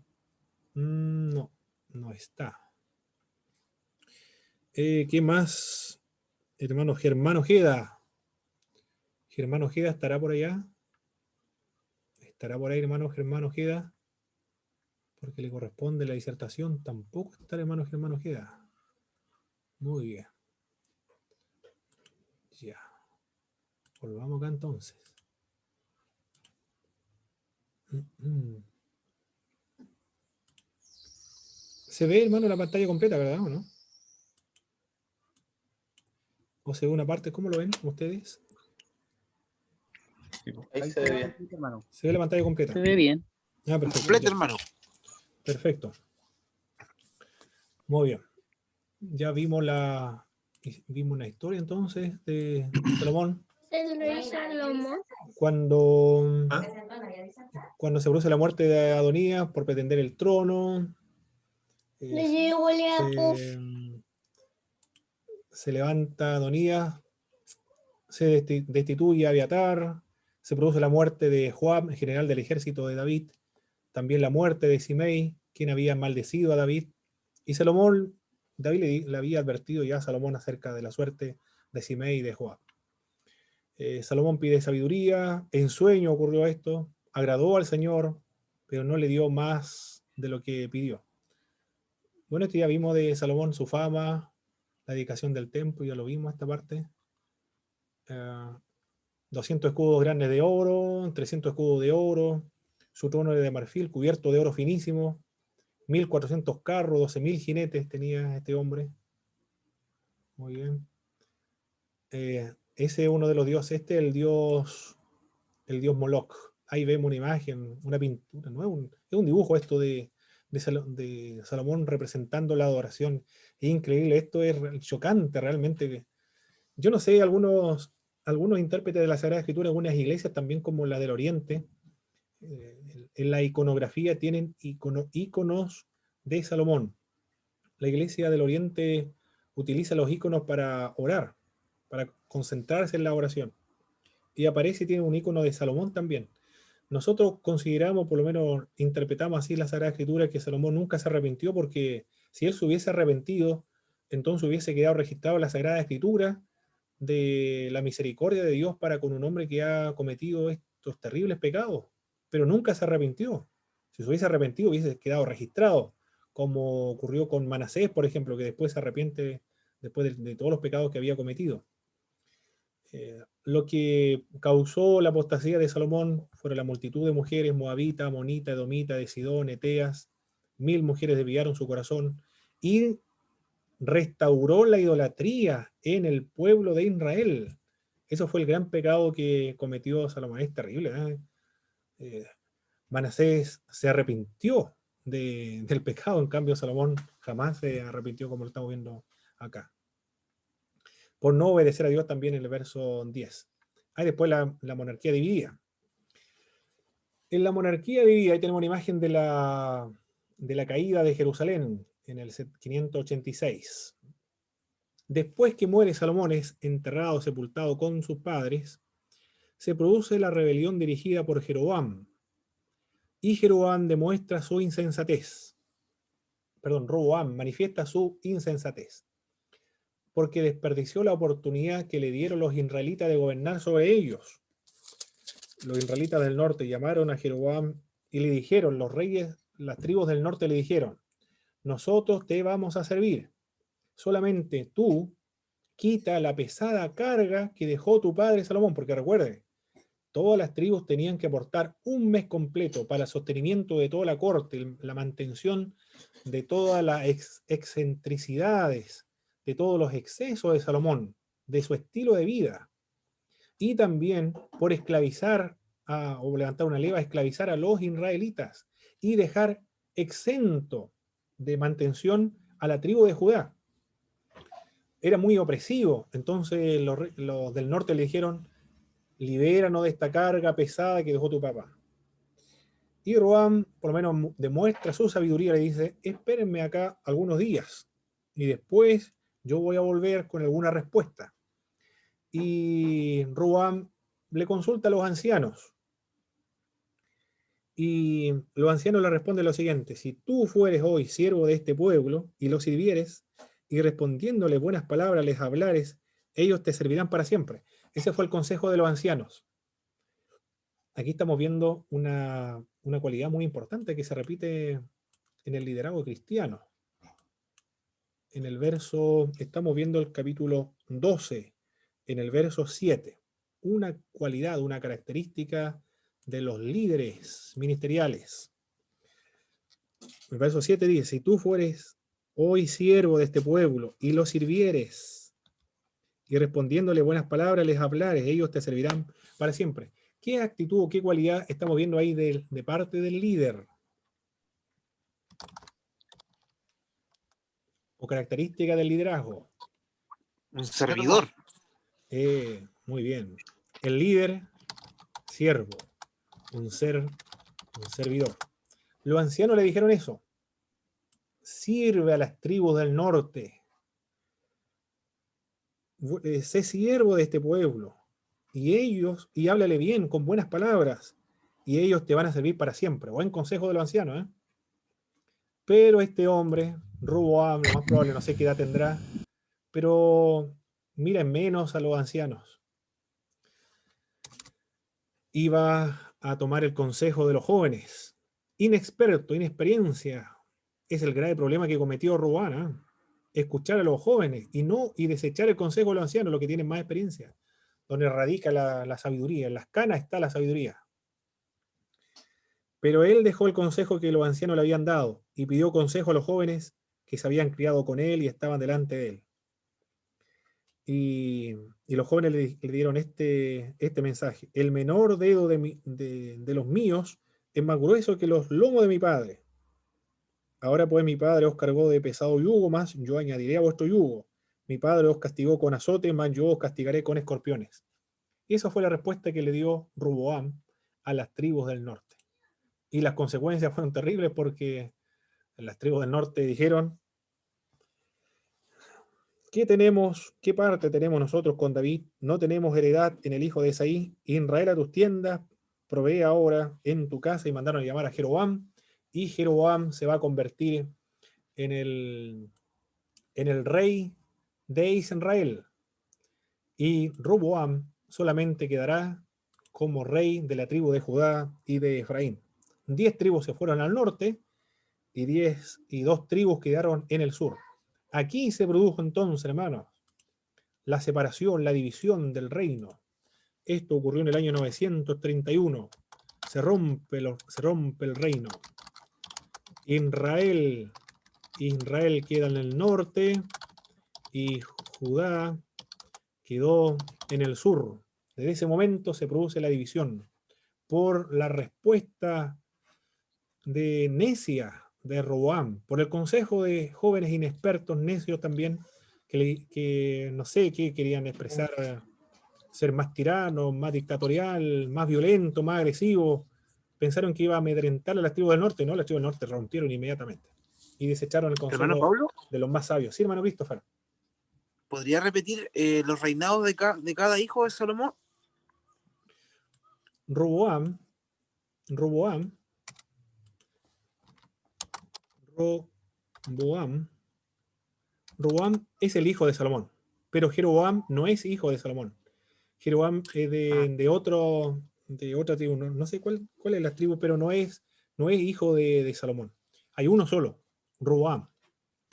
No, no está. ¿Qué más? Hermano Germán Ojeda. Germán Ojeda estará por allá. ¿Estará por ahí, hermano Germán Ojeda? Porque le corresponde la disertación. Tampoco está el hermano Germán Ojeda. Muy bien. Ya. Volvamos acá entonces. Se ve, hermano, la pantalla completa, ¿verdad? ¿O no? ¿O se ve una parte? ¿Cómo lo ven ustedes? Ahí se ve bien. Se ve la pantalla completa. Se ve bien. Ah, perfecto. Completa, hermano. Perfecto. Muy bien. Ya vimos una historia entonces de Salomón. El rey Salomón. Cuando se produce la muerte de Adonías por pretender el trono, se levanta Adonías, se destituye a Abiatar, se produce la muerte de Joab, general del ejército de David, también la muerte de Simei, quien había maldecido a David, y Salomón, David le había advertido ya a Salomón acerca de la suerte de Simei y de Joab. Salomón pide sabiduría, en sueño ocurrió esto, agradó al Señor, pero no le dio más de lo que pidió. Bueno, esto ya vimos de Salomón, su fama, la dedicación del templo, ya lo vimos esta parte. 200 escudos grandes de oro, 300 escudos de oro, su trono era de marfil, cubierto de oro finísimo, 1400 carros, 12.000 jinetes tenía este hombre. Muy bien. Ese es uno de los dioses, el dios Moloch. Ahí vemos una imagen, una pintura, ¿no? Es un dibujo esto de Salomón representando la adoración. Es increíble, esto es chocante realmente. Yo no sé, algunos intérpretes de la Sagrada Escritura, algunas iglesias también como la del Oriente, en la iconografía tienen iconos de Salomón. La iglesia del Oriente utiliza los iconos para orar, para concentrarse en la oración. Y aparece y tiene un icono de Salomón también. Nosotros consideramos, por lo menos interpretamos así la Sagrada Escritura, que Salomón nunca se arrepintió, porque si él se hubiese arrepentido, entonces hubiese quedado registrado en la Sagrada Escritura de la misericordia de Dios para con un hombre que ha cometido estos terribles pecados, pero nunca se arrepintió. Si se hubiese arrepentido, hubiese quedado registrado, como ocurrió con Manasés, por ejemplo, que después se arrepiente después de todos los pecados que había cometido. Lo que causó la apostasía de Salomón fueron la multitud de mujeres moabita, amonita, edomita, de Sidón, eteas. 1000 mujeres desviaron su corazón y restauró la idolatría en el pueblo de Israel. Eso fue el gran pecado que cometió Salomón. Es terrible, ¿eh? Manasés se arrepintió del pecado, en cambio Salomón jamás se arrepintió, como lo estamos viendo acá. Por no obedecer a Dios también en el verso 10. Hay después la monarquía dividida. En la monarquía dividida, ahí tenemos una imagen de la caída de Jerusalén en el 586. Después que muere Salomón, es enterrado, sepultado con sus padres, se produce la rebelión dirigida por Jeroboam. Y Jeroboam demuestra su insensatez. Roboam manifiesta su insensatez, porque desperdició la oportunidad que le dieron los israelitas de gobernar sobre ellos. Los israelitas del norte llamaron a Jeroboam y le dijeron, los reyes, las tribus del norte le dijeron, nosotros te vamos a servir, solamente tú quita la pesada carga que dejó tu padre Salomón, porque recuerde, todas las tribus tenían que aportar un mes completo para el sostenimiento de toda la corte, la mantención de todas las excentricidades, de todos los excesos de Salomón, de su estilo de vida, y también por esclavizar o levantar una leva, esclavizar a los israelitas y dejar exento de mantención a la tribu de Judá. Era muy opresivo, entonces los del norte le dijeron, libéranos de esta carga pesada que dejó tu papá. Y Roboam, por lo menos, demuestra su sabiduría, le dice, espérenme acá algunos días, y después yo voy a volver con alguna respuesta. Y Roboam le consulta a los ancianos. Y los ancianos le responden lo siguiente: si tú fueres hoy siervo de este pueblo y los sirvieres, y respondiéndole buenas palabras les hablares, ellos te servirán para siempre. Ese fue el consejo de los ancianos. Aquí estamos viendo una cualidad muy importante que se repite en el liderazgo cristiano. En el verso, estamos viendo el capítulo 12, en el verso 7. Una cualidad, una característica de los líderes ministeriales. El verso 7 dice: si tú fueres hoy siervo de este pueblo y los sirvieres, y respondiéndole buenas palabras les hablares, ellos te servirán para siempre. ¿Qué actitud o qué cualidad estamos viendo ahí de parte del líder? O característica del liderazgo. Un servidor. Muy bien. El líder, siervo. Un servidor. Los ancianos le dijeron eso. Sirve a las tribus del norte. Sé siervo de este pueblo. Y háblale bien, con buenas palabras. Y ellos te van a servir para siempre. Buen consejo de los ancianos, ¿eh? Pero este hombre, Roboam, lo más probable, no sé qué edad tendrá, pero miren menos a los ancianos. Iba a tomar el consejo de los jóvenes. Inexperto, inexperiencia, es el grave problema que cometió Roboam, ¿eh? Escuchar a los jóvenes y desechar el consejo de los ancianos, los que tienen más experiencia, donde radica la sabiduría. En las canas está la sabiduría. Pero él dejó el consejo que los ancianos le habían dado y pidió consejo a los jóvenes que se habían criado con él y estaban delante de él. Y los jóvenes le dieron este mensaje: el menor dedo de los míos es más grueso que los lomos de mi padre. Ahora pues mi padre os cargó de pesado yugo, más yo añadiré a vuestro yugo. Mi padre os castigó con azote, más yo os castigaré con escorpiones. Y esa fue la respuesta que le dio Roboam a las tribus del norte. Y las consecuencias fueron terribles, porque las tribus del norte dijeron: ¿qué parte tenemos nosotros con David? No tenemos heredad en el hijo de Esaí. Israel, a tus tiendas, provee ahora en tu casa. Y mandaron a llamar a Jeroboam, y Jeroboam se va a convertir en el rey de Israel. Y Roboam solamente quedará como rey de la tribu de Judá y de Efraín. 10 tribus se fueron al norte y 2 tribus quedaron en el sur. Aquí se produjo entonces, hermanos, la separación, la división del reino. Esto ocurrió en el año 931. Se rompe el reino. Israel queda en el norte y Judá quedó en el sur. Desde ese momento se produce la división por la respuesta de necia de Roboam, por el consejo de jóvenes inexpertos, necios también, que no sé qué querían expresar, ser más tirano, más dictatorial, más violento, más agresivo. Pensaron que iba a amedrentar a las tribus del norte. No, las tribus del norte rompieron inmediatamente y desecharon el consejo de los más sabios. Sí, hermano Christopher. ¿Podría repetir los reinados de cada hijo de Salomón? Roboam es el hijo de Salomón, pero Jeroboam no es hijo de Salomón. Jeroboam es de otra tribu, no sé cuál es la tribu, pero no es hijo de Salomón. Hay uno solo, Roboam,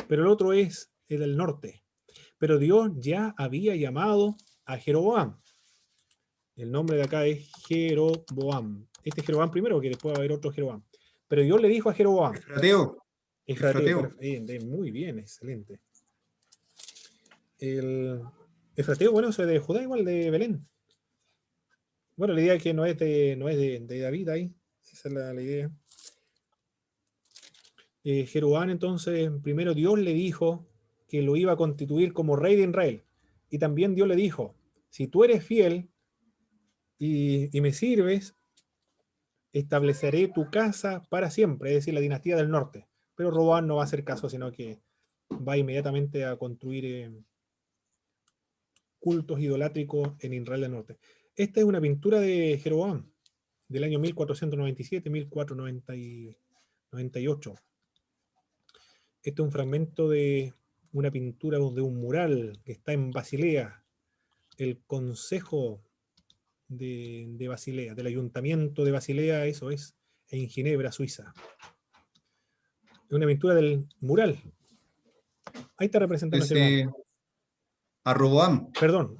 pero el otro es el del norte. Pero Dios ya había llamado a Jeroboam. El nombre de acá es Jeroboam. Este es Jeroboam primero, que después va a haber otro Jeroboam. Pero Dios le dijo a Jeroboam. Efrateo. Muy bien, excelente. El Efrateo, bueno, eso es de Judá, igual de Belén. Bueno, la idea es que no es de David ahí. Esa es la idea. Jeroboam, entonces, primero Dios le dijo que lo iba a constituir como rey de Israel. Y también Dios le dijo: si tú eres fiel y me sirves, estableceré tu casa para siempre, es decir, la dinastía del norte. Pero Roboam no va a hacer caso, sino que va inmediatamente a construir cultos idolátricos en Israel del norte. Esta es una pintura de Jeroboam, del año 1497, 1498. Este es un fragmento de una pintura de un mural que está en Basilea, el Consejo de Basilea, del Ayuntamiento de Basilea, eso es, en Ginebra, Suiza. Es una pintura del mural. Ahí está representando a Jeroboam. A Roboam. Perdón,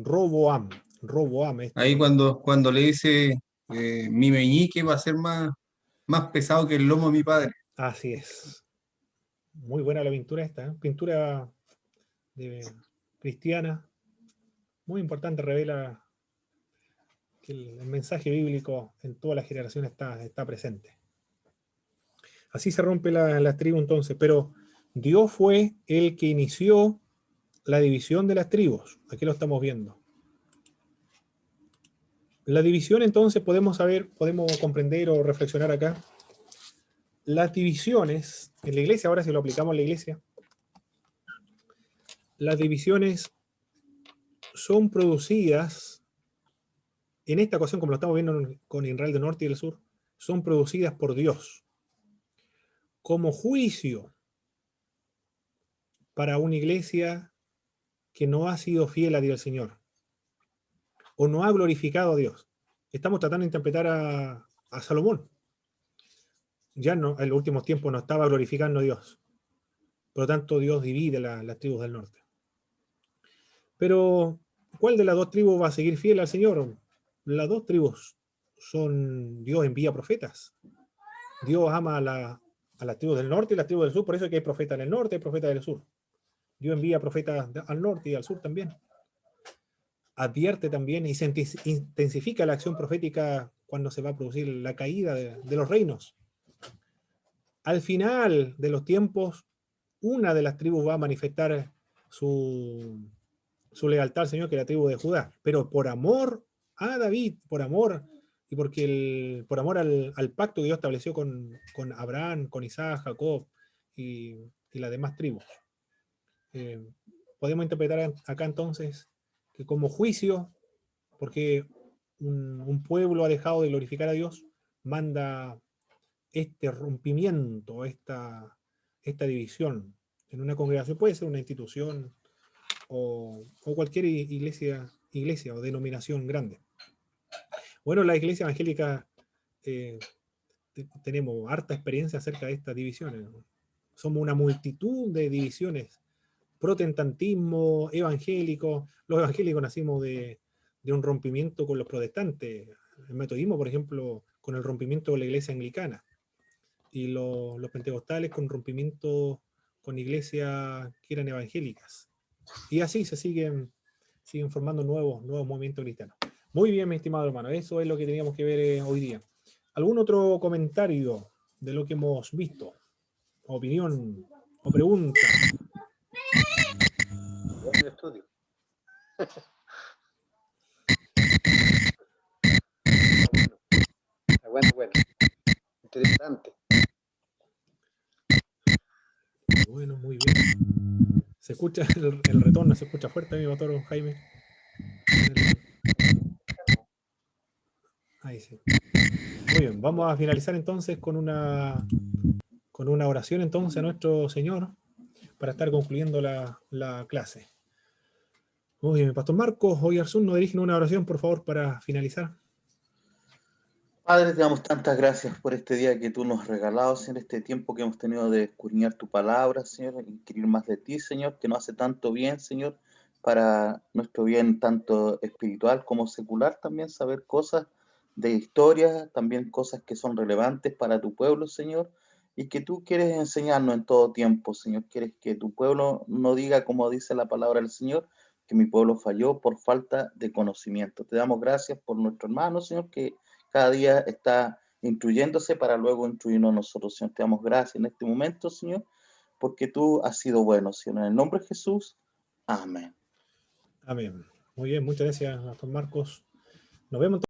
Roboam. Roboam. Ahí cuando le dice, mi meñique va a ser más pesado que el lomo de mi padre. Así es. Muy buena la pintura esta, ¿eh? Pintura cristiana. Muy importante, revela que el mensaje bíblico en todas las generaciones está presente. Así se rompe la tribu entonces, pero Dios fue el que inició la división de las tribus. Aquí lo estamos viendo. La división entonces podemos comprender o reflexionar acá. Las divisiones en la iglesia, ahora si lo aplicamos en la iglesia, las divisiones son producidas, en esta ocasión, como lo estamos viendo con Israel del Norte y del Sur, son producidas por Dios como juicio para una iglesia que no ha sido fiel a Dios el Señor o no ha glorificado a Dios. Estamos tratando de interpretar a Salomón. Ya no, en los últimos tiempos no estaba glorificando a Dios. Por lo tanto, Dios divide las tribus del norte. Pero, ¿cuál de las dos tribus va a seguir fiel al Señor? Las dos tribus son, Dios envía profetas. Dios ama a las tribus del norte y las tribus del sur, por eso es que hay profetas en el norte y profetas del sur. Dios envía profetas al norte y al sur también. Advierte también y se intensifica la acción profética cuando se va a producir la caída de los reinos. Al final de los tiempos, una de las tribus va a manifestar su lealtad al Señor, que es la tribu de Judá, pero por amor a David, por amor al pacto que Dios estableció con Abraham, con Isaac, Jacob y las demás tribus. Podemos interpretar acá entonces que como juicio, porque un pueblo ha dejado de glorificar a Dios, manda este rompimiento, esta división en una congregación, puede ser una institución o cualquier iglesia o denominación grande. Bueno, la iglesia evangélica tenemos harta experiencia acerca de estas divisiones. Somos una multitud de divisiones. Protestantismo, evangélico. Los evangélicos nacimos de un rompimiento con los protestantes. El metodismo, por ejemplo, con el rompimiento de la iglesia anglicana. Y los pentecostales con rompimiento con iglesias que eran evangélicas. Y así se siguen formando nuevos movimientos cristianos. Muy bien, mi estimado hermano, eso es lo que teníamos que ver hoy día. ¿Algún otro comentario de lo que hemos visto? ¿Opinión o pregunta? Buen estudio. Bueno. Interesante. Bueno, muy bien. Se escucha el retorno, se escucha fuerte, mi pastor Jaime. Ahí sí. Muy bien, vamos a finalizar entonces con una oración entonces a nuestro Señor para estar concluyendo la clase. Muy bien, Pastor Marcos Oyarzún, ¿nos dirigen una oración, por favor, para finalizar? Padre, te damos tantas gracias por este día que tú nos has regalado, Señor, este tiempo que hemos tenido de escudriñar tu palabra, Señor, inquirir más de ti, Señor, que nos hace tanto bien, Señor, para nuestro bien tanto espiritual como secular, también saber cosas de historia, también cosas que son relevantes para tu pueblo, Señor, y que tú quieres enseñarnos en todo tiempo, Señor. Quieres que tu pueblo no diga, como dice la palabra del Señor, que mi pueblo falló por falta de conocimiento. Te damos gracias por nuestro hermano, Señor, que cada día está instruyéndose para luego instruirnos nosotros, Señor. Te damos gracias en este momento, Señor, porque tú has sido bueno, Señor. En el nombre de Jesús, amén. Amén. Muy bien, muchas gracias, Pastor Marcos. Nos vemos.